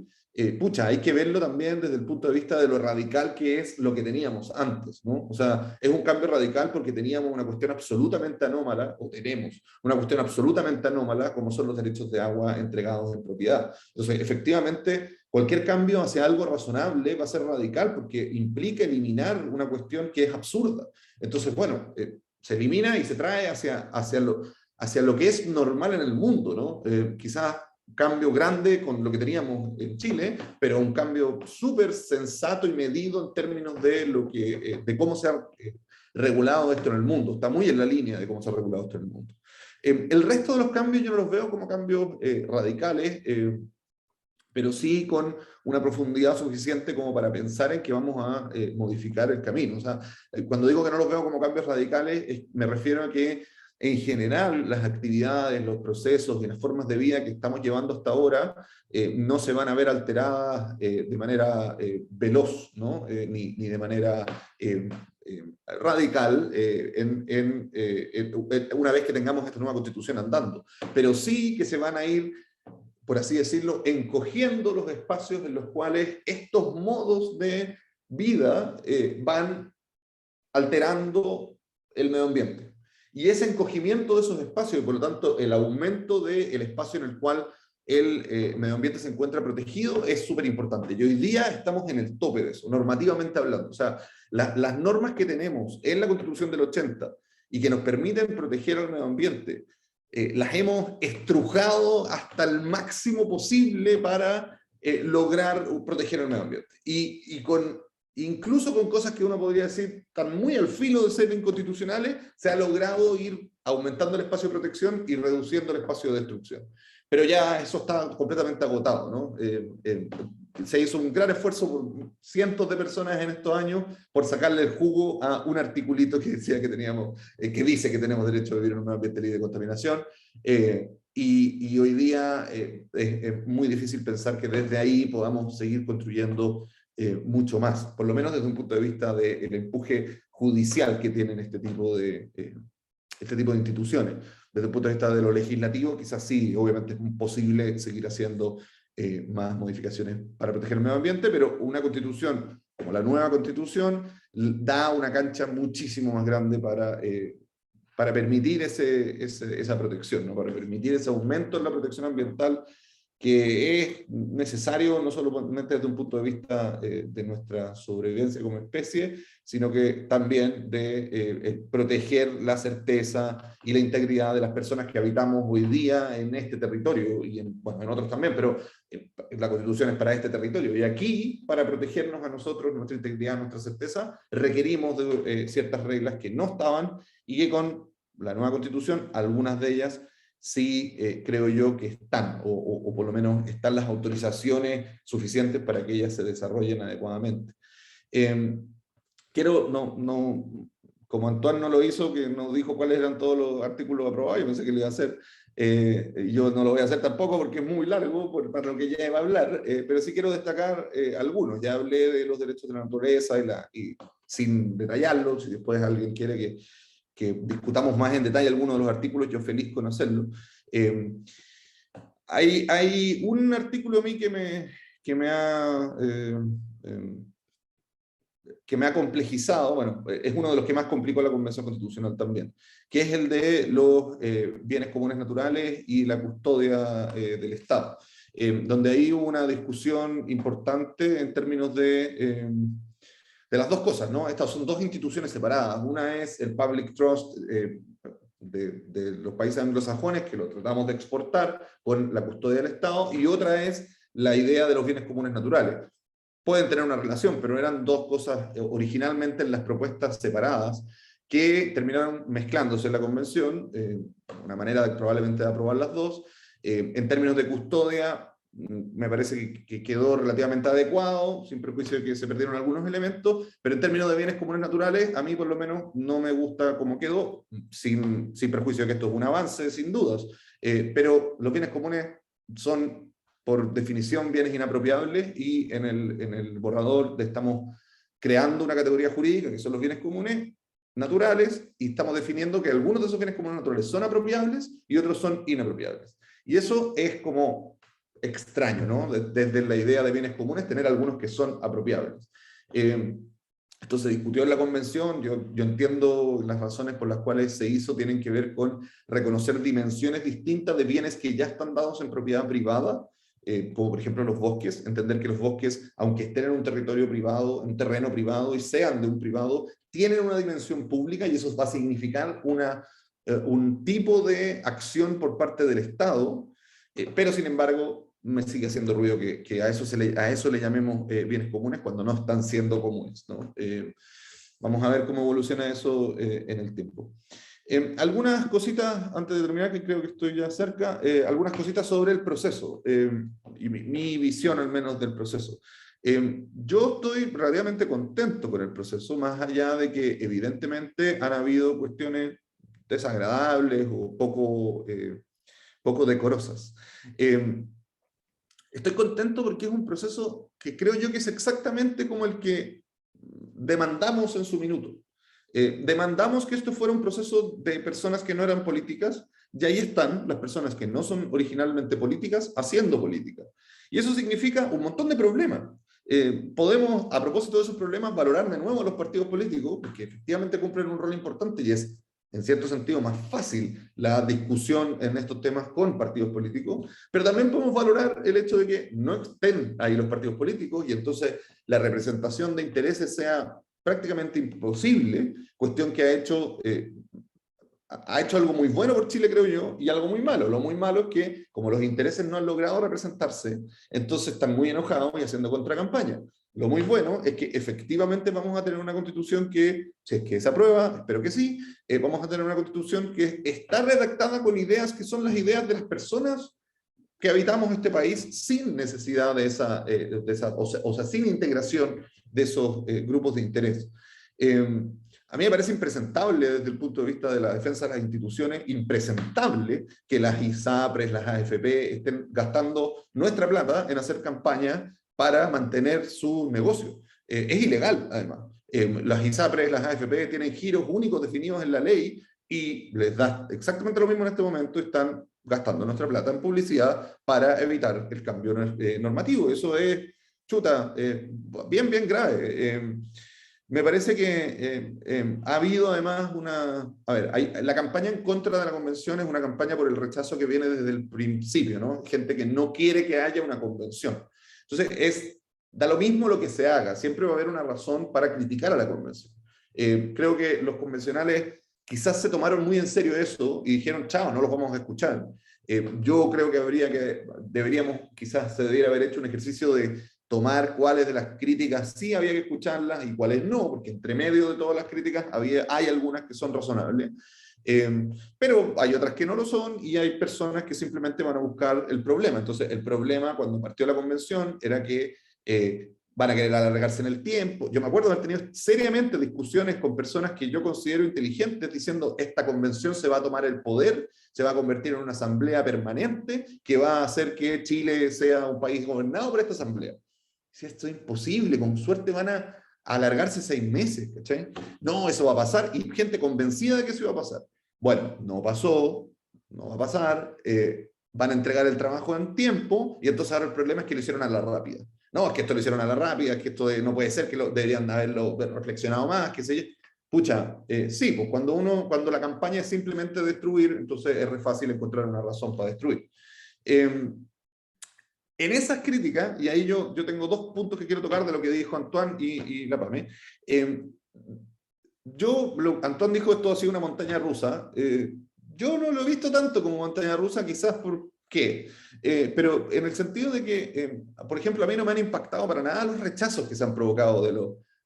hay que verlo también desde el punto de vista de lo radical que es lo que teníamos antes, ¿no? O sea, es un cambio radical porque teníamos una cuestión absolutamente anómala, o tenemos una cuestión absolutamente anómala, como son los derechos de agua entregados en propiedad. Entonces, efectivamente, cualquier cambio hacia algo razonable va a ser radical porque implica eliminar una cuestión que es absurda. Entonces, bueno, se elimina y se trae hacia lo que es normal en el mundo, ¿no? Quizás cambio grande con lo que teníamos en Chile, pero un cambio súper sensato y medido en términos de cómo se ha regulado esto en el mundo. Está muy en la línea de cómo se ha regulado esto en el mundo. El resto de los cambios yo no los veo como cambios radicales, pero sí con una profundidad suficiente como para pensar en que vamos a modificar el camino. O sea, cuando digo que no los veo como cambios radicales, me refiero a que en general las actividades, los procesos y las formas de vida que estamos llevando hasta ahora no se van a ver alteradas de manera veloz, ¿no? Ni de manera radical una vez que tengamos esta nueva constitución andando. Pero sí que se van a ir, por así decirlo, encogiendo los espacios en los cuales estos modos de vida van alterando el medio ambiente. Y ese encogimiento de esos espacios, y por lo tanto el aumento del espacio en el cual el medio ambiente se encuentra protegido es súper importante. Y hoy día estamos en el tope de eso, normativamente hablando. O sea, las normas que tenemos en la Constitución del 80 y que nos permiten proteger al medio ambiente, las hemos estrujado hasta el máximo posible para lograr proteger el medio ambiente. Incluso con cosas que uno podría decir están muy al filo de ser inconstitucionales, se ha logrado ir aumentando el espacio de protección y reduciendo el espacio de destrucción. Pero ya eso está completamente agotado, ¿no? Se hizo un gran esfuerzo por cientos de personas en estos años por sacarle el jugo a un articulito que decía que teníamos, que dice que tenemos derecho a vivir en un ambiente libre de contaminación. Y hoy día es muy difícil pensar que desde ahí podamos seguir construyendo mucho más, por lo menos desde un punto de vista del empuje judicial que tienen este tipo de instituciones. Desde el punto de vista de lo legislativo, quizás sí, obviamente es posible seguir haciendo más modificaciones para proteger el medio ambiente, pero una constitución como la nueva constitución da una cancha muchísimo más grande para permitir esa protección, ¿no? Para permitir ese aumento en la protección ambiental que es necesario no solamente desde un punto de vista de nuestra sobrevivencia como especie, sino que también de proteger la certeza y la integridad de las personas que habitamos hoy día en este territorio, y bueno, en otros también, pero la Constitución es para este territorio. Y aquí, para protegernos a nosotros, nuestra integridad, nuestra certeza, requerimos de ciertas reglas que no estaban y que con la nueva Constitución, algunas de ellas, sí creo yo que están, o por lo menos están las autorizaciones suficientes para que ellas se desarrollen adecuadamente. Quiero, como Antoine no lo hizo, que nos dijo cuáles eran todos los artículos aprobados, yo pensé que lo iba a hacer, yo no lo voy a hacer tampoco porque es muy largo para lo que ya iba a hablar, pero sí quiero destacar algunos. Ya hablé de los derechos de la naturaleza y sin detallarlos, si después alguien quiere que discutamos más en detalle algunos de los artículos, yo feliz con hacerlo. Hay un artículo a mí que me ha complejizado, bueno, es uno de los que más complicó la Convención Constitucional también, que es el de los bienes comunes naturales y la custodia del Estado, donde ahí hubo una discusión importante en términos de las dos cosas, ¿no? Estas son dos instituciones separadas. Una es el Public Trust de los países anglosajones, que lo tratamos de exportar con la custodia del Estado, y otra es la idea de los bienes comunes naturales. Pueden tener una relación, pero eran dos cosas originalmente en las propuestas separadas que terminaron mezclándose en la convención, una manera probablemente de aprobar las dos. En términos de custodia, me parece que quedó relativamente adecuado, sin perjuicio de que se perdieron algunos elementos, pero en términos de bienes comunes naturales, a mí por lo menos no me gusta cómo quedó, sin perjuicio de que esto es un avance, sin dudas, pero los bienes comunes son por definición bienes inapropiables, y en el borrador estamos creando una categoría jurídica que son los bienes comunes naturales, y estamos definiendo que algunos de esos bienes comunes naturales son apropiables y otros son inapropiables. Y eso es como extraño, ¿no? Desde la idea de bienes comunes, tener algunos que son apropiables. Esto se discutió en la convención. Yo entiendo las razones por las cuales se hizo, tienen que ver con reconocer dimensiones distintas de bienes que ya están dados en propiedad privada, como por ejemplo los bosques, entender que los bosques, aunque estén en un territorio privado, en un terreno privado y sean de un privado, tienen una dimensión pública, y eso va a significar un tipo de acción por parte del Estado, pero sin embargo me sigue haciendo ruido que a eso le llamemos bienes comunes cuando no están siendo comunes, ¿no? Vamos a ver cómo evoluciona eso en el tiempo. Algunas cositas, antes de terminar, que creo que estoy ya cerca, algunas cositas sobre el proceso, y mi visión al menos del proceso. Yo estoy relativamente contento con el proceso, más allá de que evidentemente han habido cuestiones desagradables o poco decorosas. Estoy contento porque es un proceso que creo yo que es exactamente como el que demandamos en su minuto. Demandamos que esto fuera un proceso de personas que no eran políticas, y ahí están las personas que no son originalmente políticas haciendo política. Y eso significa un montón de problemas. Podemos, a propósito de esos problemas, valorar de nuevo a los partidos políticos, que efectivamente cumplen un rol importante, y es, en cierto sentido, más fácil la discusión en estos temas con partidos políticos, pero también podemos valorar el hecho de que no estén ahí los partidos políticos, y entonces la representación de intereses sea prácticamente imposible, cuestión que ha hecho algo muy bueno por Chile, creo yo, y algo muy malo. Lo muy malo es que, como los intereses no han logrado representarse, entonces están muy enojados y haciendo contracampaña. Lo muy bueno es que efectivamente vamos a tener una constitución que, si es que se aprueba, espero que sí, vamos a tener una constitución que está redactada con ideas que son las ideas de las personas que habitamos este país, sin necesidad de esa o sea, sin integración de esos grupos de interés. A mí me parece impresentable desde el punto de vista de la defensa de las instituciones, impresentable que las ISAPRES, las AFP estén gastando nuestra plata en hacer campaña para mantener su negocio. Es ilegal, además. Las ISAPRES, las AFP tienen giros únicos definidos en la ley, y les da exactamente lo mismo en este momento. Están gastando nuestra plata en publicidad para evitar el cambio normativo. Eso es, chuta, bien grave. Me parece que ha habido además una... A ver, la campaña en contra de la convención es una campaña por el rechazo que viene desde el principio, ¿no? Gente que no quiere que haya una convención. Entonces, da lo mismo lo que se haga, siempre va a haber una razón para criticar a la convención. Creo que los convencionales quizás se tomaron muy en serio eso y dijeron, chao, no los vamos a escuchar. Yo creo que quizás se debería haber hecho un ejercicio de tomar cuáles de las críticas sí había que escucharlas y cuáles no, porque entre medio de todas las críticas hay algunas que son razonables, pero hay otras que no lo son y hay personas que simplemente van a buscar el problema. Entonces, el problema cuando partió la convención era que van a querer alargarse en el tiempo. Yo me acuerdo de haber tenido seriamente discusiones con personas que yo considero inteligentes diciendo esta convención se va a tomar el poder, se va a convertir en una asamblea permanente que va a hacer que Chile sea un país gobernado por esta asamblea. Si esto es imposible, con suerte van a alargarse 6 meses, ¿cachai? No, eso va a pasar, y gente convencida de que eso iba a pasar. Bueno, no pasó, no va a pasar, van a entregar el trabajo en tiempo, y entonces ahora el problema es que lo hicieron a la rápida. No, es que esto lo hicieron a la rápida, es que esto no puede ser, que deberían haberlo reflexionado más, qué sé yo. Pucha, sí, pues cuando la campaña es simplemente destruir, entonces es re fácil encontrar una razón para destruir. En esas críticas, y ahí yo tengo 2 puntos que quiero tocar de lo que dijo Antoine y la Pame. Antoine dijo esto ha sido una montaña rusa. Yo no lo he visto tanto como montaña rusa, quizás por qué. Pero en el sentido de que, por ejemplo, a mí no me han impactado para nada los rechazos que se han provocado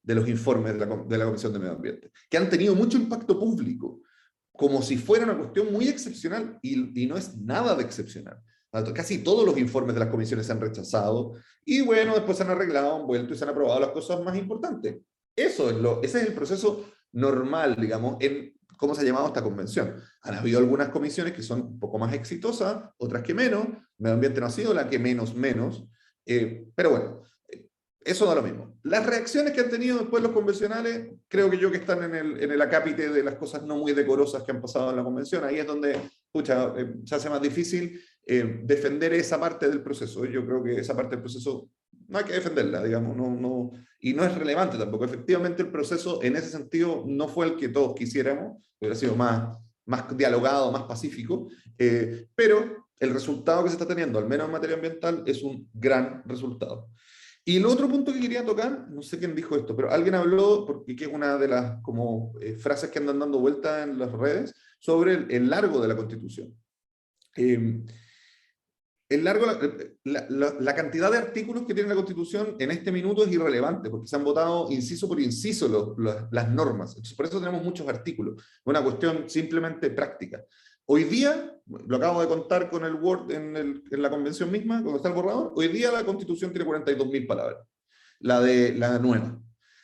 de los informes de la Comisión de Medio Ambiente, que han tenido mucho impacto público, como si fuera una cuestión muy excepcional, y no es nada de excepcional. Casi todos los informes de las comisiones se han rechazado y bueno, después se han arreglado, han vuelto y se han aprobado las cosas más importantes. Ese es el proceso normal, digamos, en cómo se ha llamado esta convención. Han habido algunas comisiones que son un poco más exitosas, otras que menos. Medio ambiente no ha sido la que menos, pero bueno, eso da lo mismo. Las reacciones que han tenido después los convencionales, creo que están en el acápite de las cosas no muy decorosas que han pasado en la convención. Ahí es donde, pucha, se hace más difícil defender esa parte del proceso. Yo creo que esa parte del proceso no hay que defenderla, digamos, y no es relevante tampoco. Efectivamente, el proceso en ese sentido no fue el que todos quisiéramos, hubiera sido más dialogado, más pacífico, pero el resultado que se está teniendo, al menos en materia ambiental, es un gran resultado. Y el otro punto que quería tocar, no sé quién dijo esto, pero alguien habló, porque que es una de las frases que andan dando vuelta en las redes, sobre el largo de la Constitución. La cantidad de artículos que tiene la Constitución en este minuto es irrelevante, porque se han votado inciso por inciso las normas. Entonces, por eso tenemos muchos artículos. Una cuestión simplemente práctica. Hoy día, lo acabo de contar con el Word en la convención misma, cuando está el borrador, hoy día la Constitución tiene 42.000 palabras, la nueva.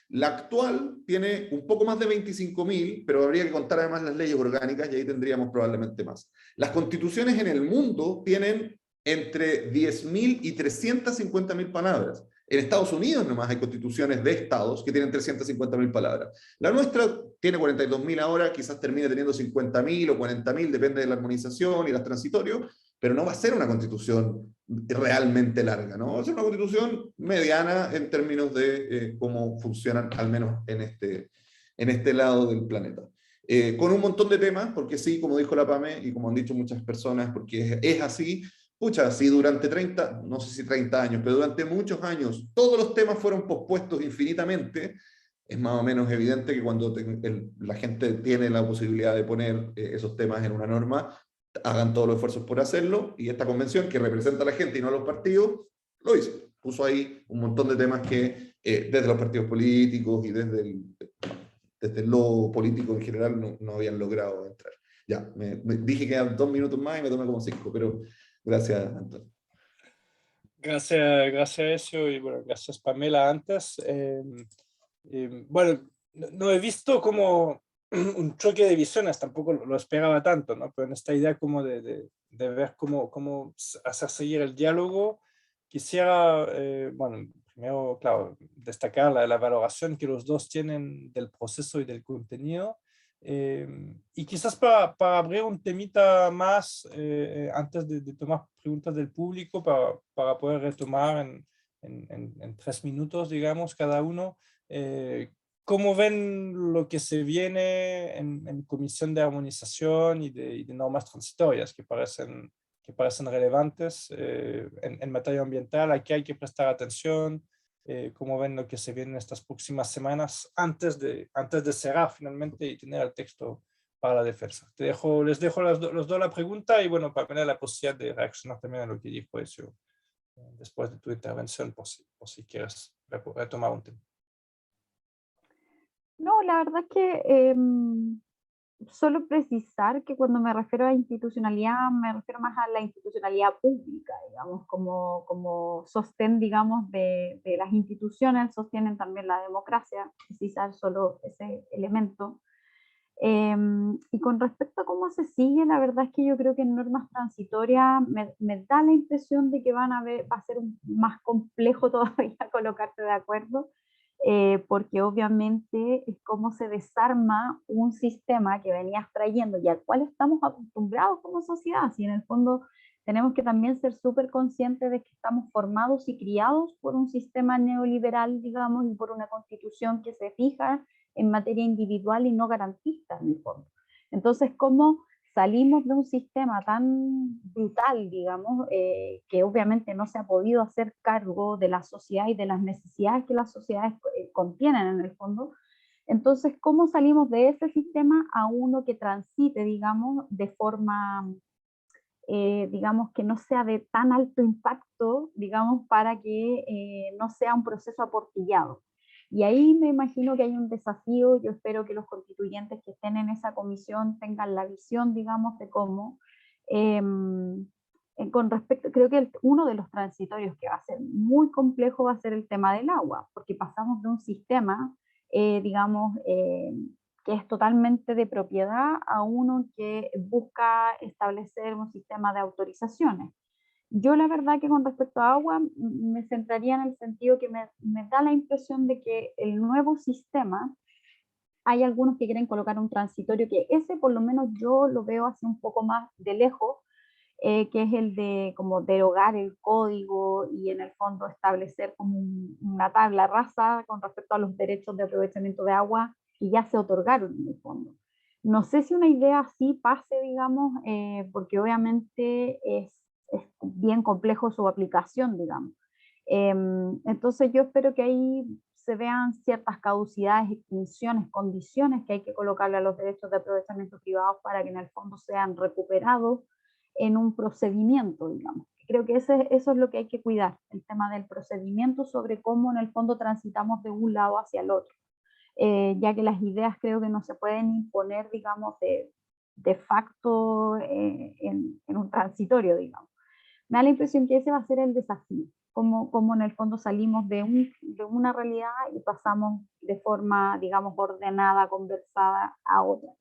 La actual tiene un poco más de 25.000, pero habría que contar además las leyes orgánicas y ahí tendríamos probablemente más. Las constituciones en el mundo tienen entre 10.000 y 350.000 palabras. En Estados Unidos nomás hay constituciones de estados que tienen 350.000 palabras. La nuestra tiene 42.000 ahora, quizás termine teniendo 50.000 o 40.000, depende de la armonización y las transitorios, pero no va a ser una constitución realmente larga, ¿no? Va a ser una constitución mediana en términos de cómo funcionan, al menos en este lado del planeta. Con un montón de temas, porque sí, como dijo la Pame, y como han dicho muchas personas, porque es así. Pucha, si durante 30, no sé si 30 años, pero durante muchos años todos los temas fueron pospuestos infinitamente, es más o menos evidente que cuando la gente tiene la posibilidad de poner esos temas en una norma, hagan todos los esfuerzos por hacerlo, y esta convención que representa a la gente y no a los partidos, lo hizo. Puso ahí un montón de temas que desde los partidos políticos y desde lo político en general no habían logrado entrar. Ya, me dije que eran 2 minutos más y me tomé como 5, pero... Gracias, Antonio. Gracias, Ezio, y bueno, gracias, Pamela, antes. Bueno, no he visto como un choque de visiones, tampoco lo esperaba tanto, ¿no? Pero en esta idea como de ver cómo hacer seguir el diálogo, quisiera, bueno, primero, claro, destacar la valoración que los dos tienen del proceso y del contenido. Y quizás para abrir un temita más, antes de tomar preguntas del público, para poder retomar en 3 minutos, digamos, cada uno, ¿cómo ven lo que se viene en Comisión de Armonización y de normas transitorias que parecen relevantes en materia ambiental? ¿A qué hay que prestar atención? ¿Cómo ven lo que se viene en estas próximas semanas antes de cerrar finalmente y tener el texto para la defensa? Les dejo los dos la pregunta y bueno, para tener la posibilidad de reaccionar también a lo que dijo eso después de tu intervención, por si quieres retomar un tema. No, la verdad es que solo precisar que cuando me refiero a institucionalidad, me refiero más a la institucionalidad pública, digamos, como sostén, digamos, de las instituciones, sostienen también la democracia, precisar solo ese elemento. Y con respecto a cómo se sigue, la verdad es que yo creo que en normas transitorias me da la impresión de que va a ser más complejo todavía colocarse de acuerdo, porque obviamente es cómo se desarma un sistema que venías trayendo y al cual estamos acostumbrados como sociedad. Y en el fondo tenemos que también ser súper conscientes de que estamos formados y criados por un sistema neoliberal, digamos, y por una constitución que se fija en materia individual y no garantista en el fondo. Entonces, ¿cómo salimos de un sistema tan brutal, digamos, que obviamente no se ha podido hacer cargo de la sociedad y de las necesidades que las sociedades contienen en el fondo? Entonces, ¿cómo salimos de ese sistema a uno que transite, digamos, de forma, digamos, que no sea de tan alto impacto, digamos, para que no sea un proceso aportillado? Y ahí me imagino que hay un desafío. Yo espero que los constituyentes que estén en esa comisión tengan la visión, digamos, de cómo. Con respecto, creo que uno de los transitorios que va a ser muy complejo va a ser el tema del agua, porque pasamos de un sistema, digamos, que es totalmente de propiedad a uno que busca establecer un sistema de autorizaciones. Yo la verdad que con respecto a agua me centraría en el sentido que me da la impresión de que el nuevo sistema, hay algunos que quieren colocar un transitorio, que ese por lo menos yo lo veo así un poco más de lejos, que es el de como derogar el código y en el fondo establecer como una tabla rasa con respecto a los derechos de aprovechamiento de agua que ya se otorgaron en el fondo. No sé si una idea así pase, digamos, porque obviamente es bien complejo su aplicación, digamos. Entonces yo espero que ahí se vean ciertas caducidades, extinciones, condiciones que hay que colocarle a los derechos de aprovechamiento privados para que en el fondo sean recuperados en un procedimiento, digamos. Creo que eso es lo que hay que cuidar, el tema del procedimiento sobre cómo en el fondo transitamos de un lado hacia el otro, ya que las ideas creo que no se pueden imponer, digamos, de facto en un transitorio, digamos. Me da la impresión que ese va a ser el desafío, cómo en el fondo salimos de una realidad y pasamos de forma, digamos, ordenada, conversada a otra.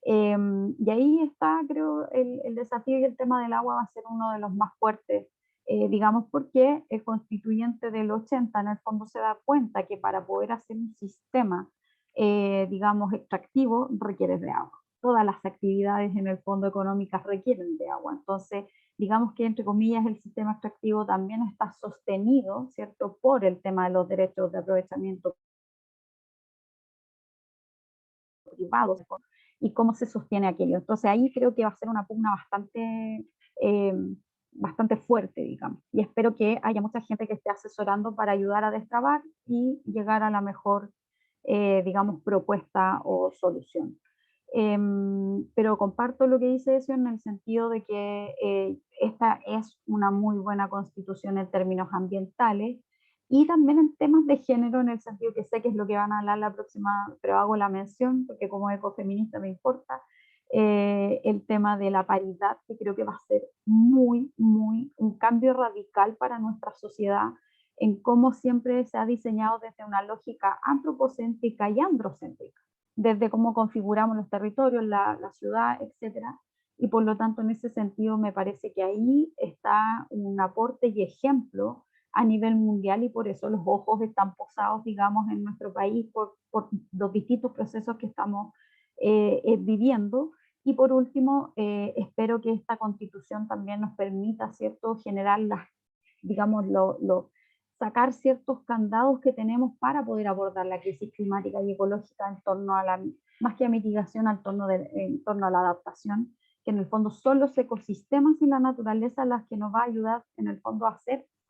Y ahí está, creo, el desafío, y el tema del agua va a ser uno de los más fuertes, digamos, porque el constituyente del 80 en el fondo se da cuenta que para poder hacer un sistema, digamos, extractivo, requiere de agua. Todas las actividades en el fondo económicas requieren de agua. Entonces, digamos que, entre comillas, el sistema extractivo también está sostenido, ¿cierto?, por el tema de los derechos de aprovechamiento privados y cómo se sostiene aquello. Entonces ahí creo que va a ser una pugna bastante fuerte, digamos. Y espero que haya mucha gente que esté asesorando para ayudar a destrabar y llegar a la mejor, digamos, propuesta o solución. Pero comparto lo que dice eso en el sentido de que esta es una muy buena constitución en términos ambientales y también en temas de género, en el sentido que sé que es lo que van a hablar la próxima, pero hago la mención porque como ecofeminista me importa, el tema de la paridad, que creo que va a ser un cambio radical para nuestra sociedad en cómo siempre se ha diseñado desde una lógica antropocéntrica y androcéntrica, desde cómo configuramos los territorios, la ciudad, etcétera. Y por lo tanto, en ese sentido, me parece que ahí está un aporte y ejemplo a nivel mundial, y por eso los ojos están posados, digamos, en nuestro país por los distintos procesos que estamos viviendo. Y por último, espero que esta constitución también nos permita, ¿cierto?, generar las, digamos, sacar ciertos candados que tenemos para poder abordar la crisis climática y ecológica en torno a la, más que a mitigación, en torno a la adaptación, que en el fondo son los ecosistemas y la naturaleza las que nos va a ayudar en el fondo a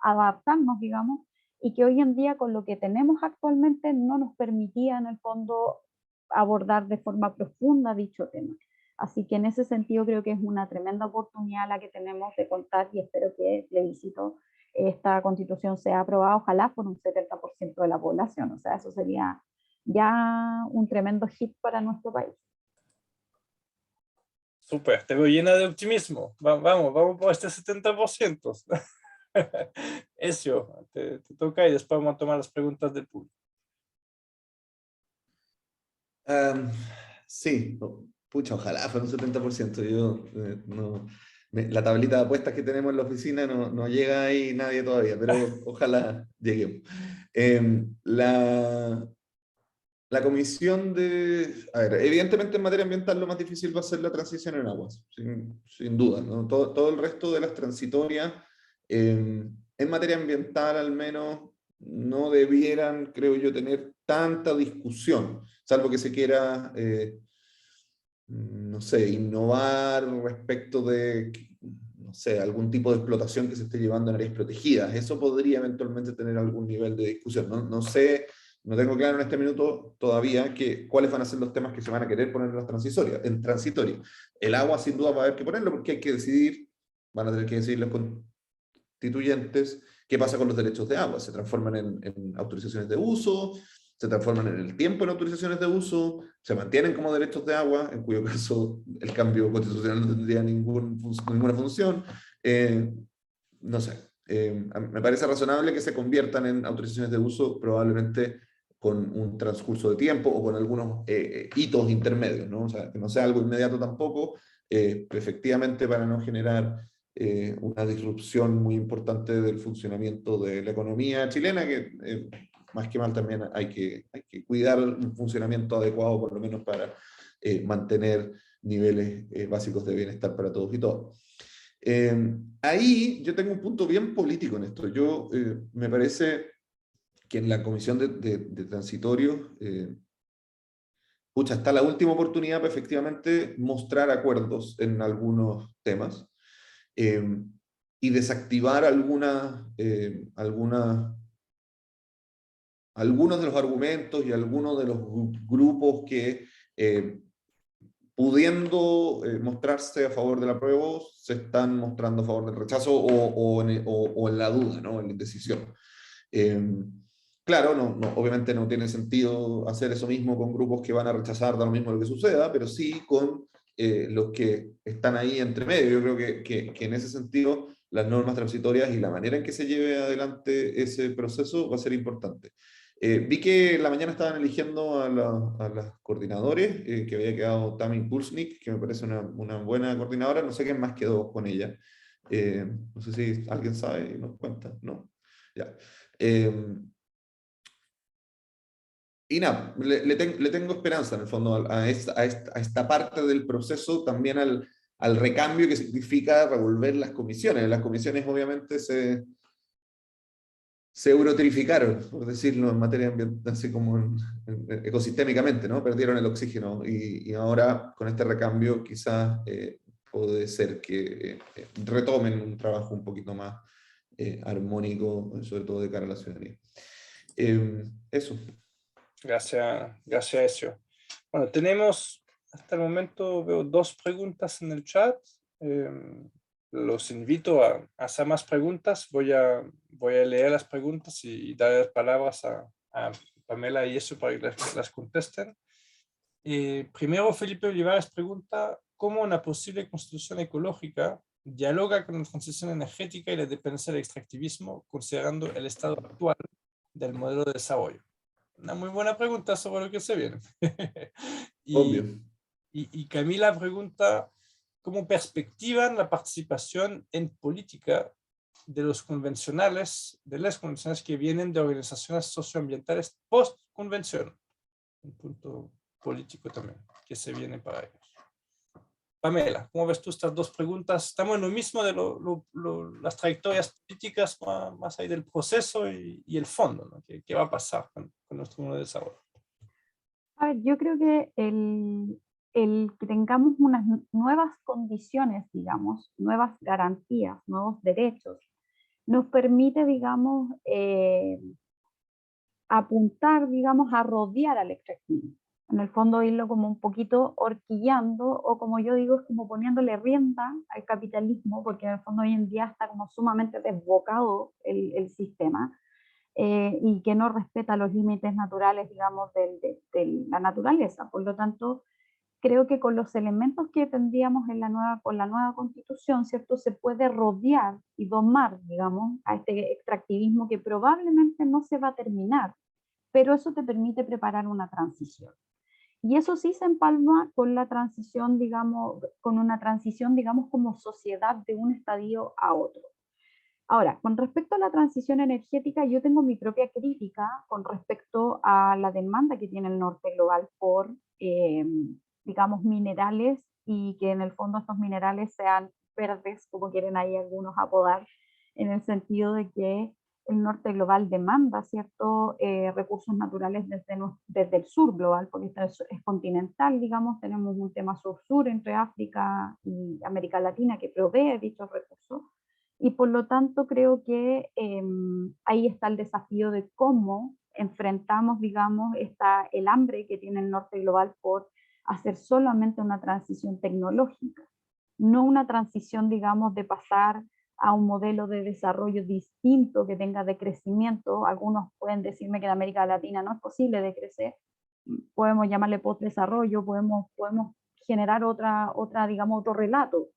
adaptarnos, digamos, y que hoy en día con lo que tenemos actualmente no nos permitía en el fondo abordar de forma profunda dicho tema. Así que en ese sentido creo que es una tremenda oportunidad la que tenemos de contar y espero que el plebiscito, esta constitución sea aprobada, ojalá por un 70% de la población. O sea, eso sería ya un tremendo hit para nuestro país. Súper, te veo llena de optimismo. Vamos por este 70%. Ezio, te toca y después vamos a tomar las preguntas del público. Sí, pucha, ojalá fuera un 70%. Yo, la tablita de apuestas que tenemos en la oficina no llega ahí nadie todavía, pero ojalá lleguemos. La comisión de... A ver, evidentemente en materia ambiental lo más difícil va a ser la transición en aguas, sin duda, ¿no? Todo el resto de las transitorias, en materia ambiental al menos, no debieran, creo yo, tener tanta discusión, salvo que se quiera, no sé, innovar respecto de, no sé, algún tipo de explotación que se esté llevando en áreas protegidas. Eso podría eventualmente tener algún nivel de discusión. No sé, no tengo claro en este minuto todavía cuáles van a ser los temas que se van a querer poner en las transitorias. El agua sin duda va a haber que ponerlo porque hay que decidir, van a tener que decidir los constituyentes qué pasa con los derechos de agua. Se transforman en autorizaciones de uso, se transforman en el tiempo en autorizaciones de uso, se mantienen como derechos de agua, en cuyo caso el cambio constitucional no tendría ninguna función. No sé, me parece razonable que se conviertan en autorizaciones de uso, probablemente con un transcurso de tiempo o con algunos hitos intermedios, ¿no? O sea, que no sea algo inmediato tampoco, efectivamente para no generar una disrupción muy importante del funcionamiento de la economía chilena, que más que mal también hay que cuidar un funcionamiento adecuado, por lo menos para mantener niveles básicos de bienestar para todos y todas. Ahí yo tengo un punto bien político en esto. Me parece que en la comisión de transitorio, está la última oportunidad para efectivamente mostrar acuerdos en algunos temas y desactivar algunos de los argumentos y algunos de los grupos que pudiendo mostrarse a favor del apruebo, se están mostrando a favor del rechazo o en la duda, ¿no? En la indecisión. Claro, obviamente no tiene sentido hacer eso mismo con grupos que van a rechazar, da lo mismo lo que suceda, pero sí con los que están ahí entre medio. Yo creo que en ese sentido las normas transitorias y la manera en que se lleve adelante ese proceso va a ser importante. Vi que en la mañana estaban eligiendo a las coordinadores, que había quedado Tami Pulsnik, que me parece una buena coordinadora. No sé quién más quedó con ella. No sé si alguien sabe y nos cuenta. No. Ya. Y nada, le tengo esperanza en el fondo a esta parte del proceso, también al recambio que significa revolver las comisiones. Las comisiones obviamente se eurotrificaron, por decirlo en materia ambiental, así como ecosistémicamente, ¿no? Perdieron el oxígeno y ahora con este recambio quizás puede ser que retomen un trabajo un poquito más armónico, sobre todo de cara a la ciudadanía. Eso. Gracias, Ezio. Bueno, tenemos hasta el momento, veo 2 preguntas en el chat. Los invito a hacer más preguntas. Voy a leer las preguntas y dar las palabras a Pamela y eso para que las contesten. Primero, Felipe Olivares pregunta cómo una posible constitución ecológica dialoga con la transición energética y la dependencia del extractivismo, considerando el estado actual del modelo de desarrollo. Una muy buena pregunta sobre lo que se viene. Obvio. Y Camila pregunta cómo perspectivan la participación en política de las convencionales que vienen de organizaciones socioambientales post-convención. Un punto político también que se viene para ellos. Pamela, ¿cómo ves tú estas dos preguntas? Estamos en lo mismo de las trayectorias políticas más ahí del proceso y el fondo, ¿no? ¿Qué va a pasar con nuestro modelo de desarrollo? A ver, yo creo que el que tengamos unas nuevas condiciones, digamos, nuevas garantías, nuevos derechos, nos permite, digamos, apuntar, digamos, a rodear al extractivismo. En el fondo irlo como un poquito horquillando, o como yo digo, es como poniéndole rienda al capitalismo, porque en el fondo hoy en día está como sumamente desbocado el sistema, y que no respeta los límites naturales, digamos, de la naturaleza. Por lo tanto, creo que con los elementos que tendríamos con la nueva constitución, ¿cierto? Se puede rodear y domar, digamos, a este extractivismo que probablemente no se va a terminar, pero eso te permite preparar una transición. Y eso sí se empalma con la transición, digamos, con una transición, digamos, como sociedad de un estadio a otro. Ahora, con respecto a la transición energética, yo tengo mi propia crítica con respecto a la demanda que tiene el norte global por, digamos, minerales, y que en el fondo estos minerales sean verdes, como quieren ahí algunos apodar, en el sentido de que el norte global demanda ciertos recursos naturales desde el sur global, porque esto es continental, digamos, tenemos un tema sur-sur entre África y América Latina que provee dichos recursos. Y por lo tanto creo que ahí está el desafío de cómo enfrentamos, digamos, el hambre que tiene el norte global por hacer solamente una transición tecnológica, no una transición, digamos, de pasar a un modelo de desarrollo distinto que tenga de crecimiento. Algunos pueden decirme que en América Latina no es posible de crecer, podemos llamarle postdesarrollo, podemos generar digamos, otro relato,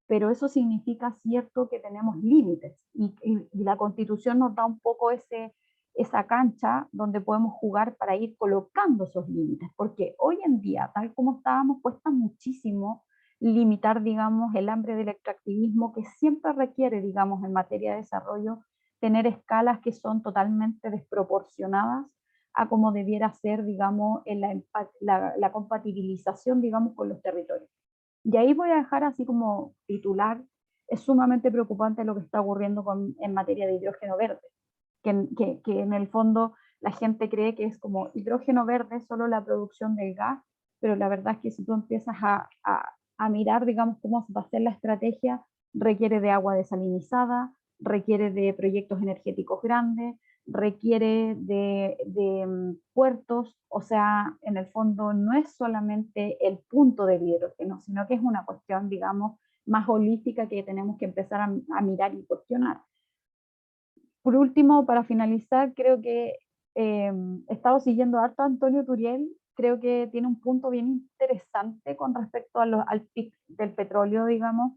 pero eso significa, cierto, que tenemos límites, y la Constitución nos da un poco esa cancha donde podemos jugar para ir colocando esos límites, porque hoy en día, tal como estábamos, cuesta muchísimo limitar, digamos, el hambre del extractivismo, que siempre requiere, digamos, en materia de desarrollo, tener escalas que son totalmente desproporcionadas a como debiera ser, digamos, en la compatibilización, digamos, con los territorios. Y ahí voy a dejar así como titular: es sumamente preocupante lo que está ocurriendo en materia de hidrógeno verde, que en el fondo la gente cree que es como hidrógeno verde solo la producción del gas, pero la verdad es que si tú empiezas a mirar, digamos, cómo va a ser la estrategia, requiere de agua desalinizada, requiere de proyectos energéticos grandes, requiere de puertos. O sea, en el fondo no es solamente el punto del hidrógeno, sino que es una cuestión, digamos, más holística que tenemos que empezar a mirar y cuestionar. Por último, para finalizar, creo que he estado siguiendo harto a Antonio Turiel. Creo que tiene un punto bien interesante con respecto al pic del petróleo, digamos,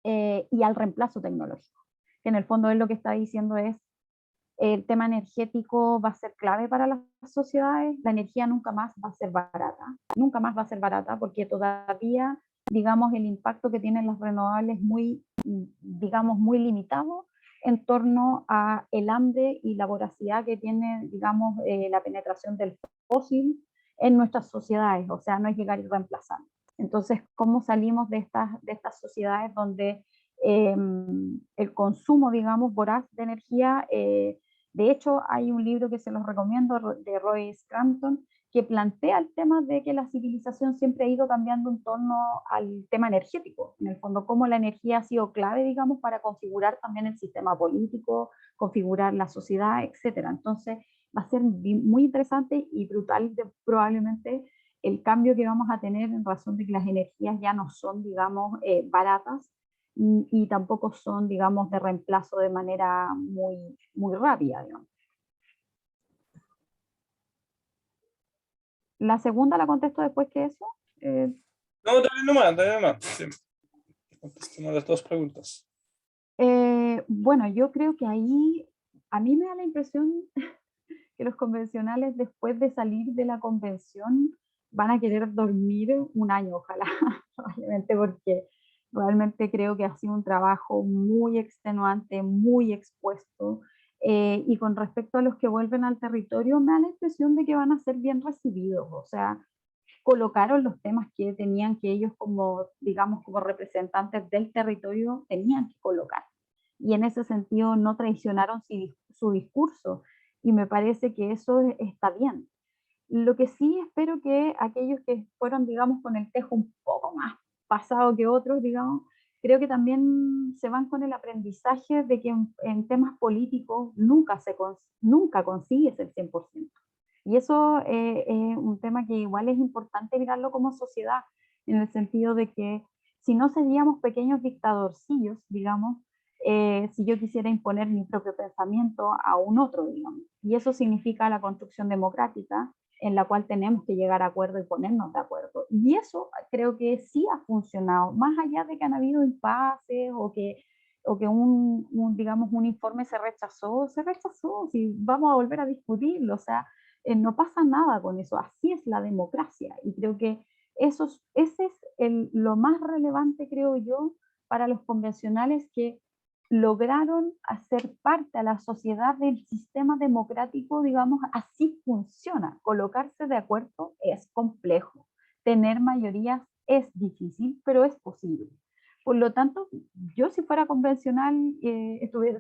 y al reemplazo tecnológico, que en el fondo él lo que está diciendo es: el tema energético va a ser clave para las sociedades, la energía nunca más va a ser barata, nunca más va a ser barata, porque todavía, digamos, el impacto que tienen las renovables muy, digamos, muy limitado en torno a el hambre y la voracidad que tiene, digamos, la penetración del fósil en nuestras sociedades. O sea, no es llegar y reemplazar. Entonces, ¿cómo salimos de estas sociedades donde el consumo, digamos, voraz de energía? De hecho, hay un libro que se los recomiendo, de Roy Scruton, que plantea el tema de que la civilización siempre ha ido cambiando en torno al tema energético. En el fondo, cómo la energía ha sido clave, digamos, para configurar también el sistema político, configurar la sociedad, etc. Entonces, va a ser muy interesante y brutal probablemente el cambio que vamos a tener, en razón de que las energías ya no son, digamos, baratas, y tampoco son, digamos, de reemplazo de manera muy, muy rápida, digamos. La segunda la contesto después que eso. No, dale nomás. Sí. Contestemos las dos preguntas. Bueno, yo creo que ahí a mí me da la impresión que los convencionales, después de salir de la convención, van a querer dormir un año, ojalá, probablemente, porque realmente creo que ha sido un trabajo muy extenuante, muy expuesto, y con respecto a los que vuelven al territorio, me da la impresión de que van a ser bien recibidos. O sea, colocaron los temas que tenían que ellos como, digamos, como representantes del territorio tenían que colocar. Y en ese sentido no traicionaron su discurso. Y me parece que eso está bien. Lo que sí espero que aquellos que fueron, digamos, con el tejo un poco más pasado que otros, digamos, creo que también se van con el aprendizaje de que en temas políticos nunca consigues el 100%. Y eso es un tema que igual es importante mirarlo como sociedad, en el sentido de que si no seríamos pequeños dictadorcillos, digamos, si yo quisiera imponer mi propio pensamiento a un otro, digamos. Y eso significa la construcción democrática, en la cual tenemos que llegar a acuerdo y ponernos de acuerdo. Y eso creo que sí ha funcionado, más allá de que han habido impases o que digamos, un informe se rechazó, si vamos a volver a discutirlo, o sea, no pasa nada con eso, así es la democracia. Y creo que ese es lo más relevante, creo yo, para los convencionales que lograron hacer parte a la sociedad del sistema democrático, digamos, así funciona. Colocarse de acuerdo es complejo. Tener mayorías es difícil, pero es posible. Por lo tanto, yo si fuera convencional,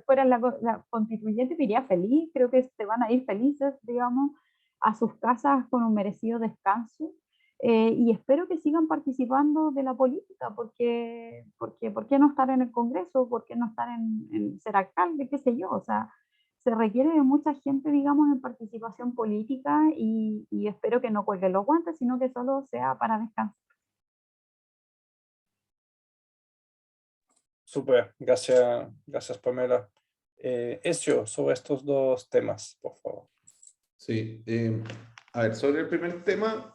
fuera la constituyente, me iría feliz. Creo que se van a ir felices, digamos, a sus casas con un merecido descanso. Y espero que sigan participando de la política, porque ¿por qué no estar en el Congreso? ¿Por qué no estar en ser alcalde? ¿Qué sé yo? O sea, se requiere de mucha gente, digamos, en participación política y espero que no cuelguen los guantes, sino que solo sea para descansar. Súper, gracias Pamela. Ezio, sobre estos dos temas, por favor. Sí, a ver, sobre el primer tema,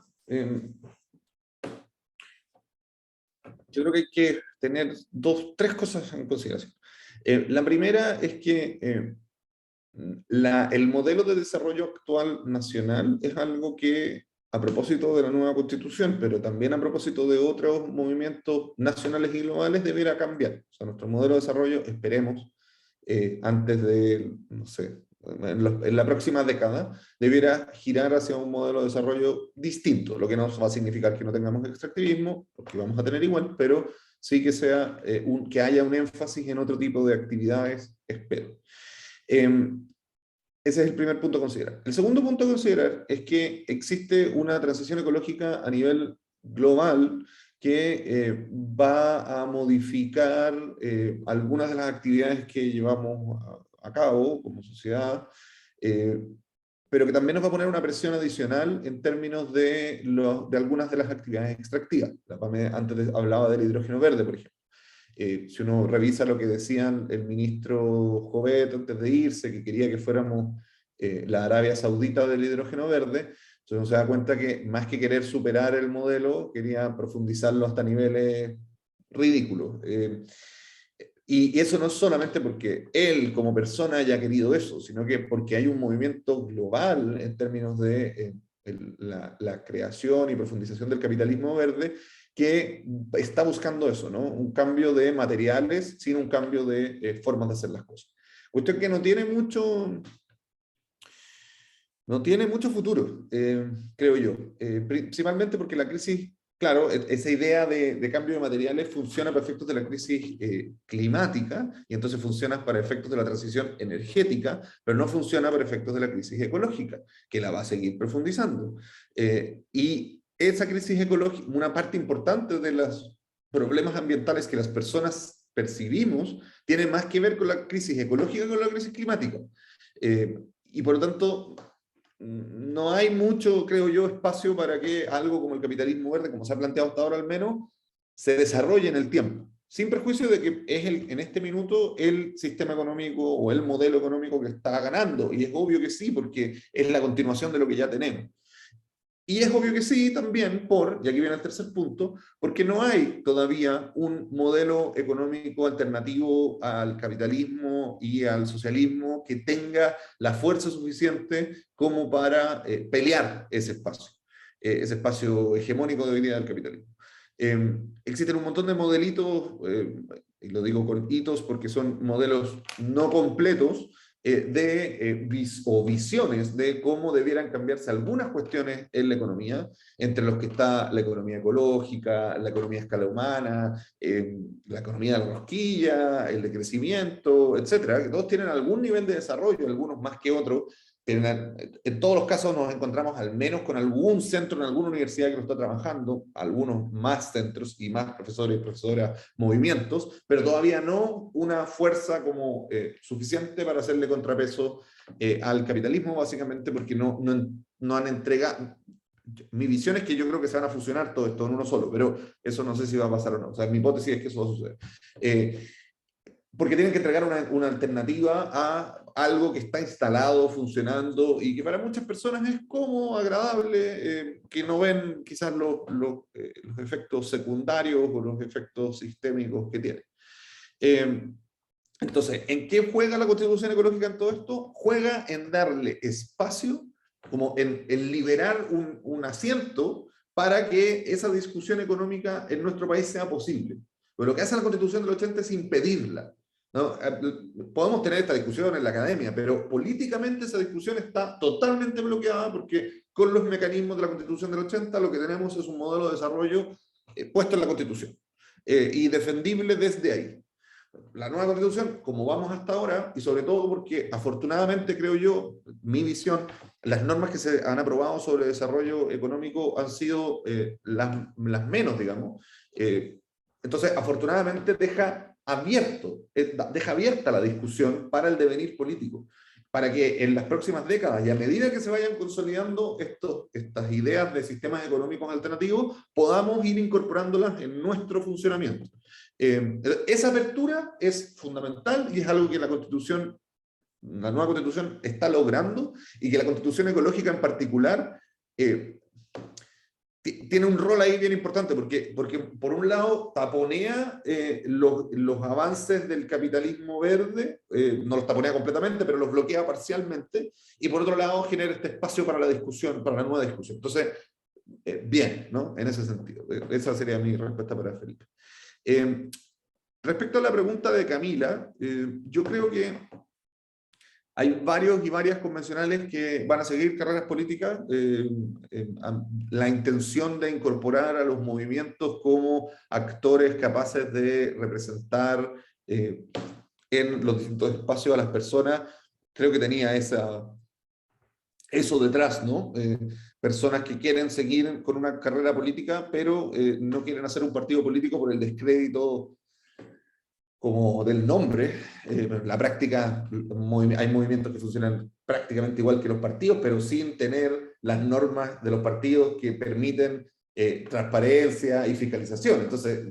yo creo que hay que tener tres cosas en consideración. La primera es que el modelo de desarrollo actual nacional es algo que, a propósito de la nueva constitución, pero también a propósito de otros movimientos nacionales y globales, deberá cambiar. O sea, nuestro modelo de desarrollo, esperemos, antes de, no sé, en la próxima década, debiera girar hacia un modelo de desarrollo distinto, lo que no va a significar que no tengamos extractivismo, porque vamos a tener igual, pero sí que sea que haya un énfasis en otro tipo de actividades, espero. Ese es el primer punto a considerar. El segundo punto a considerar es que existe una transición ecológica a nivel global que va a modificar algunas de las actividades que llevamos a cabo como sociedad, pero que también nos va a poner una presión adicional en términos de algunas de las actividades extractivas. La PAME antes hablaba del hidrógeno verde, por ejemplo. Si uno revisa lo que decían el ministro Jovet antes de irse, que quería que fuéramos la Arabia Saudita del hidrógeno verde, entonces uno se da cuenta que más que querer superar el modelo, quería profundizarlo hasta niveles ridículos. Y eso no es solamente porque él como persona haya querido eso, sino que porque hay un movimiento global en términos de la creación y profundización del capitalismo verde, que está buscando eso, ¿no? Un cambio de materiales sin un cambio de formas de hacer las cosas. Cuestión que no tiene mucho futuro, creo yo. Principalmente porque la crisis, claro, esa idea de cambio de materiales funciona para efectos de la crisis climática y entonces funciona para efectos de la transición energética, pero no funciona para efectos de la crisis ecológica, que la va a seguir profundizando. Y esa crisis ecológica, una parte importante de los problemas ambientales que las personas percibimos, tiene más que ver con la crisis ecológica que con la crisis climática. Y por lo tanto, no hay mucho, creo yo, espacio para que algo como el capitalismo verde, como se ha planteado hasta ahora al menos, se desarrolle en el tiempo. Sin perjuicio de que es en este minuto el sistema económico o el modelo económico que está ganando. Y es obvio que sí, porque es la continuación de lo que ya tenemos. Y es obvio que sí también y aquí viene el tercer punto, porque no hay todavía un modelo económico alternativo al capitalismo y al socialismo que tenga la fuerza suficiente como para pelear ese espacio hegemónico de hoy día del capitalismo. Existen un montón de modelitos, y lo digo con hitos porque son modelos no completos, o visiones de cómo debieran cambiarse algunas cuestiones en la economía, entre los que está la economía ecológica, la economía a escala humana, la economía de la rosquilla, el de crecimiento, etcétera, que todos tienen algún nivel de desarrollo, algunos más que otros. En todos los casos nos encontramos al menos con algún centro en alguna universidad que lo está trabajando, algunos más centros y más profesores y profesoras, movimientos, pero todavía no una fuerza como suficiente para hacerle contrapeso al capitalismo, básicamente porque no han entregado. Mi visión es que yo creo que se van a fusionar todo esto en uno solo, pero eso no sé si va a pasar o no. O sea, mi hipótesis es que eso va a suceder. Porque tienen que entregar una alternativa a algo que está instalado, funcionando, y que para muchas personas es cómodo, agradable, que no ven quizás los efectos secundarios o los efectos sistémicos que tiene. Entonces, ¿en qué juega la Constitución Ecológica en todo esto? Juega en darle espacio, como en liberar un asiento para que esa discusión económica en nuestro país sea posible. Pero lo que hace la Constitución del 80 es impedirla, ¿no? Podemos tener esta discusión en la academia, pero políticamente esa discusión está totalmente bloqueada porque con los mecanismos de la Constitución del 80 lo que tenemos es un modelo de desarrollo puesto en la Constitución y defendible desde ahí. La nueva Constitución, como vamos hasta ahora, y sobre todo porque afortunadamente creo yo, mi visión, las normas que se han aprobado sobre desarrollo económico han sido las menos, digamos. Entonces, afortunadamente deja abierta la discusión para el devenir político, para que en las próximas décadas y a medida que se vayan consolidando estas ideas de sistemas económicos alternativos, podamos ir incorporándolas en nuestro funcionamiento. Esa apertura es fundamental y es algo que la nueva Constitución está logrando, y que la Constitución Ecológica en particular tiene un rol ahí bien importante, porque por un lado taponea los avances del capitalismo verde, no los taponea completamente, pero los bloquea parcialmente, y por otro lado genera este espacio para la discusión, para la nueva discusión. Entonces, bien, ¿no? En ese sentido. Esa sería mi respuesta para Felipe. Respecto a la pregunta de Camila, yo creo que hay varios y varias convencionales que van a seguir carreras políticas. La intención de incorporar a los movimientos como actores capaces de representar en los distintos espacios a las personas, creo que tenía eso detrás, ¿no? Personas que quieren seguir con una carrera política, pero no quieren hacer un partido político por el descrédito como del nombre. La práctica, hay movimientos que funcionan prácticamente igual que los partidos, pero sin tener las normas de los partidos que permiten transparencia y fiscalización. Entonces,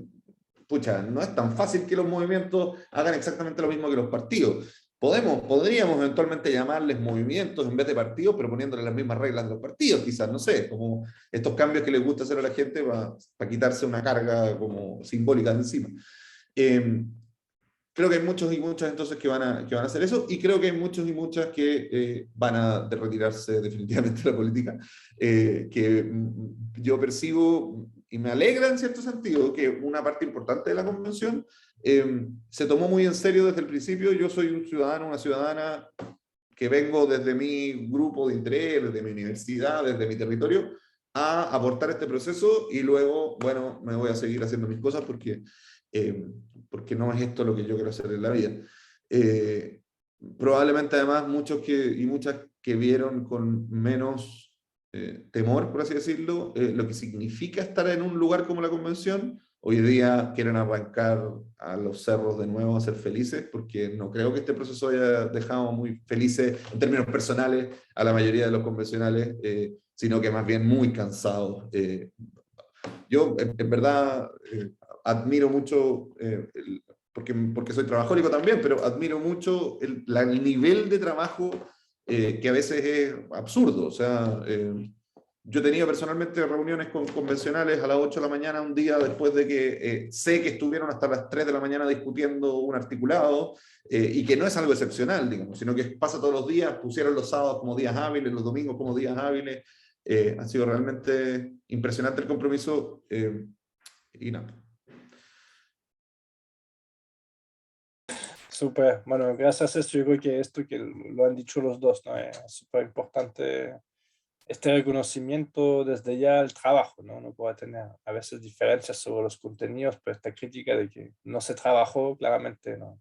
pucha, no es tan fácil que los movimientos hagan exactamente lo mismo que los partidos. Podríamos eventualmente llamarles movimientos en vez de partidos, pero poniéndoles las mismas reglas de los partidos, quizás, no sé, como estos cambios que les gusta hacer a la gente para quitarse una carga como simbólica de encima. Creo que hay muchos y muchas entonces que van a hacer eso, y creo que hay muchos y muchas que van a retirarse definitivamente de la política, que yo percibo, y me alegra en cierto sentido, que una parte importante de la convención se tomó muy en serio desde el principio. Yo soy un ciudadano, una ciudadana que vengo desde mi grupo de interés, desde mi universidad, desde mi territorio, a aportar este proceso, y luego, bueno, me voy a seguir haciendo mis cosas porque no es esto lo que yo quiero hacer en la vida. Probablemente además muchos y muchas que vieron con menos temor, por así decirlo, lo que significa estar en un lugar como la convención, hoy día quieren arrancar a los cerros de nuevo a ser felices, porque no creo que este proceso haya dejado muy felices en términos personales a la mayoría de los convencionales, sino que más bien muy cansados. Yo, en verdad, admiro mucho, porque soy trabajólico también, pero admiro mucho el nivel de trabajo que a veces es absurdo. O sea, yo he tenido personalmente reuniones convencionales a las 8 de la mañana un día después de que sé que estuvieron hasta las 3 de la mañana discutiendo un articulado, y que no es algo excepcional, digamos, sino que pasa todos los días. Pusieron los sábados como días hábiles, los domingos como días hábiles. Ha sido realmente impresionante el compromiso, y nada. Súper, bueno, gracias a esto, yo creo que esto que lo han dicho los dos, ¿no? Es súper importante este reconocimiento desde ya el trabajo, ¿no? Uno puede tener a veces diferencias sobre los contenidos, pero esta crítica de que no se trabajó, claramente no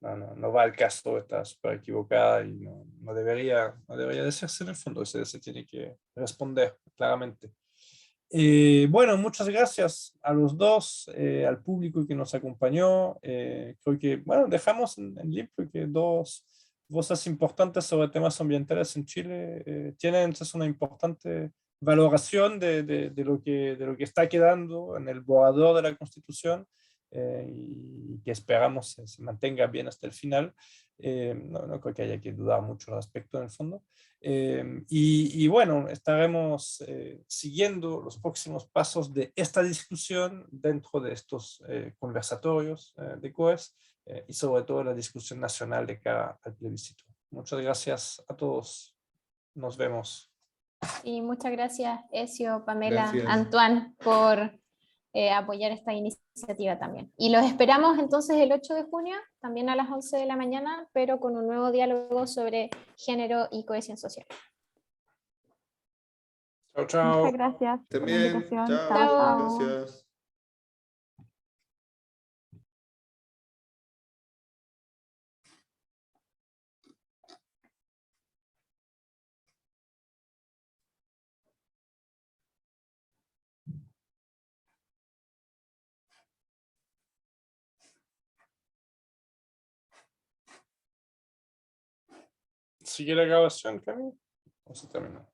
va al caso, está súper equivocada y no debería decirse en el fondo, se tiene que responder claramente. Bueno, muchas gracias a los dos, al público que nos acompañó. Creo que, bueno, dejamos en limpio que dos voces importantes sobre temas ambientales en Chile tienen entonces una importante valoración de lo que está quedando en el borrador de la Constitución y que esperamos se mantenga bien hasta el final. No creo que haya que dudar mucho al respecto en el fondo. Y bueno, estaremos siguiendo los próximos pasos de esta discusión dentro de estos conversatorios de COES y sobre todo la discusión nacional de cara al plebiscito. Muchas gracias a todos. Nos vemos. Y muchas gracias, Ezio, Pamela, Gracias. Antoine, por apoyar esta iniciativa también. Y los esperamos entonces el 8 de junio, también a las 11 de la mañana, pero con un nuevo diálogo sobre género y cohesión social. Chao, chao. Muchas gracias por la También, invitación. chao, Chao, chao. gracias. ¿Sigue la grabación, Camilo? ¿O se terminó?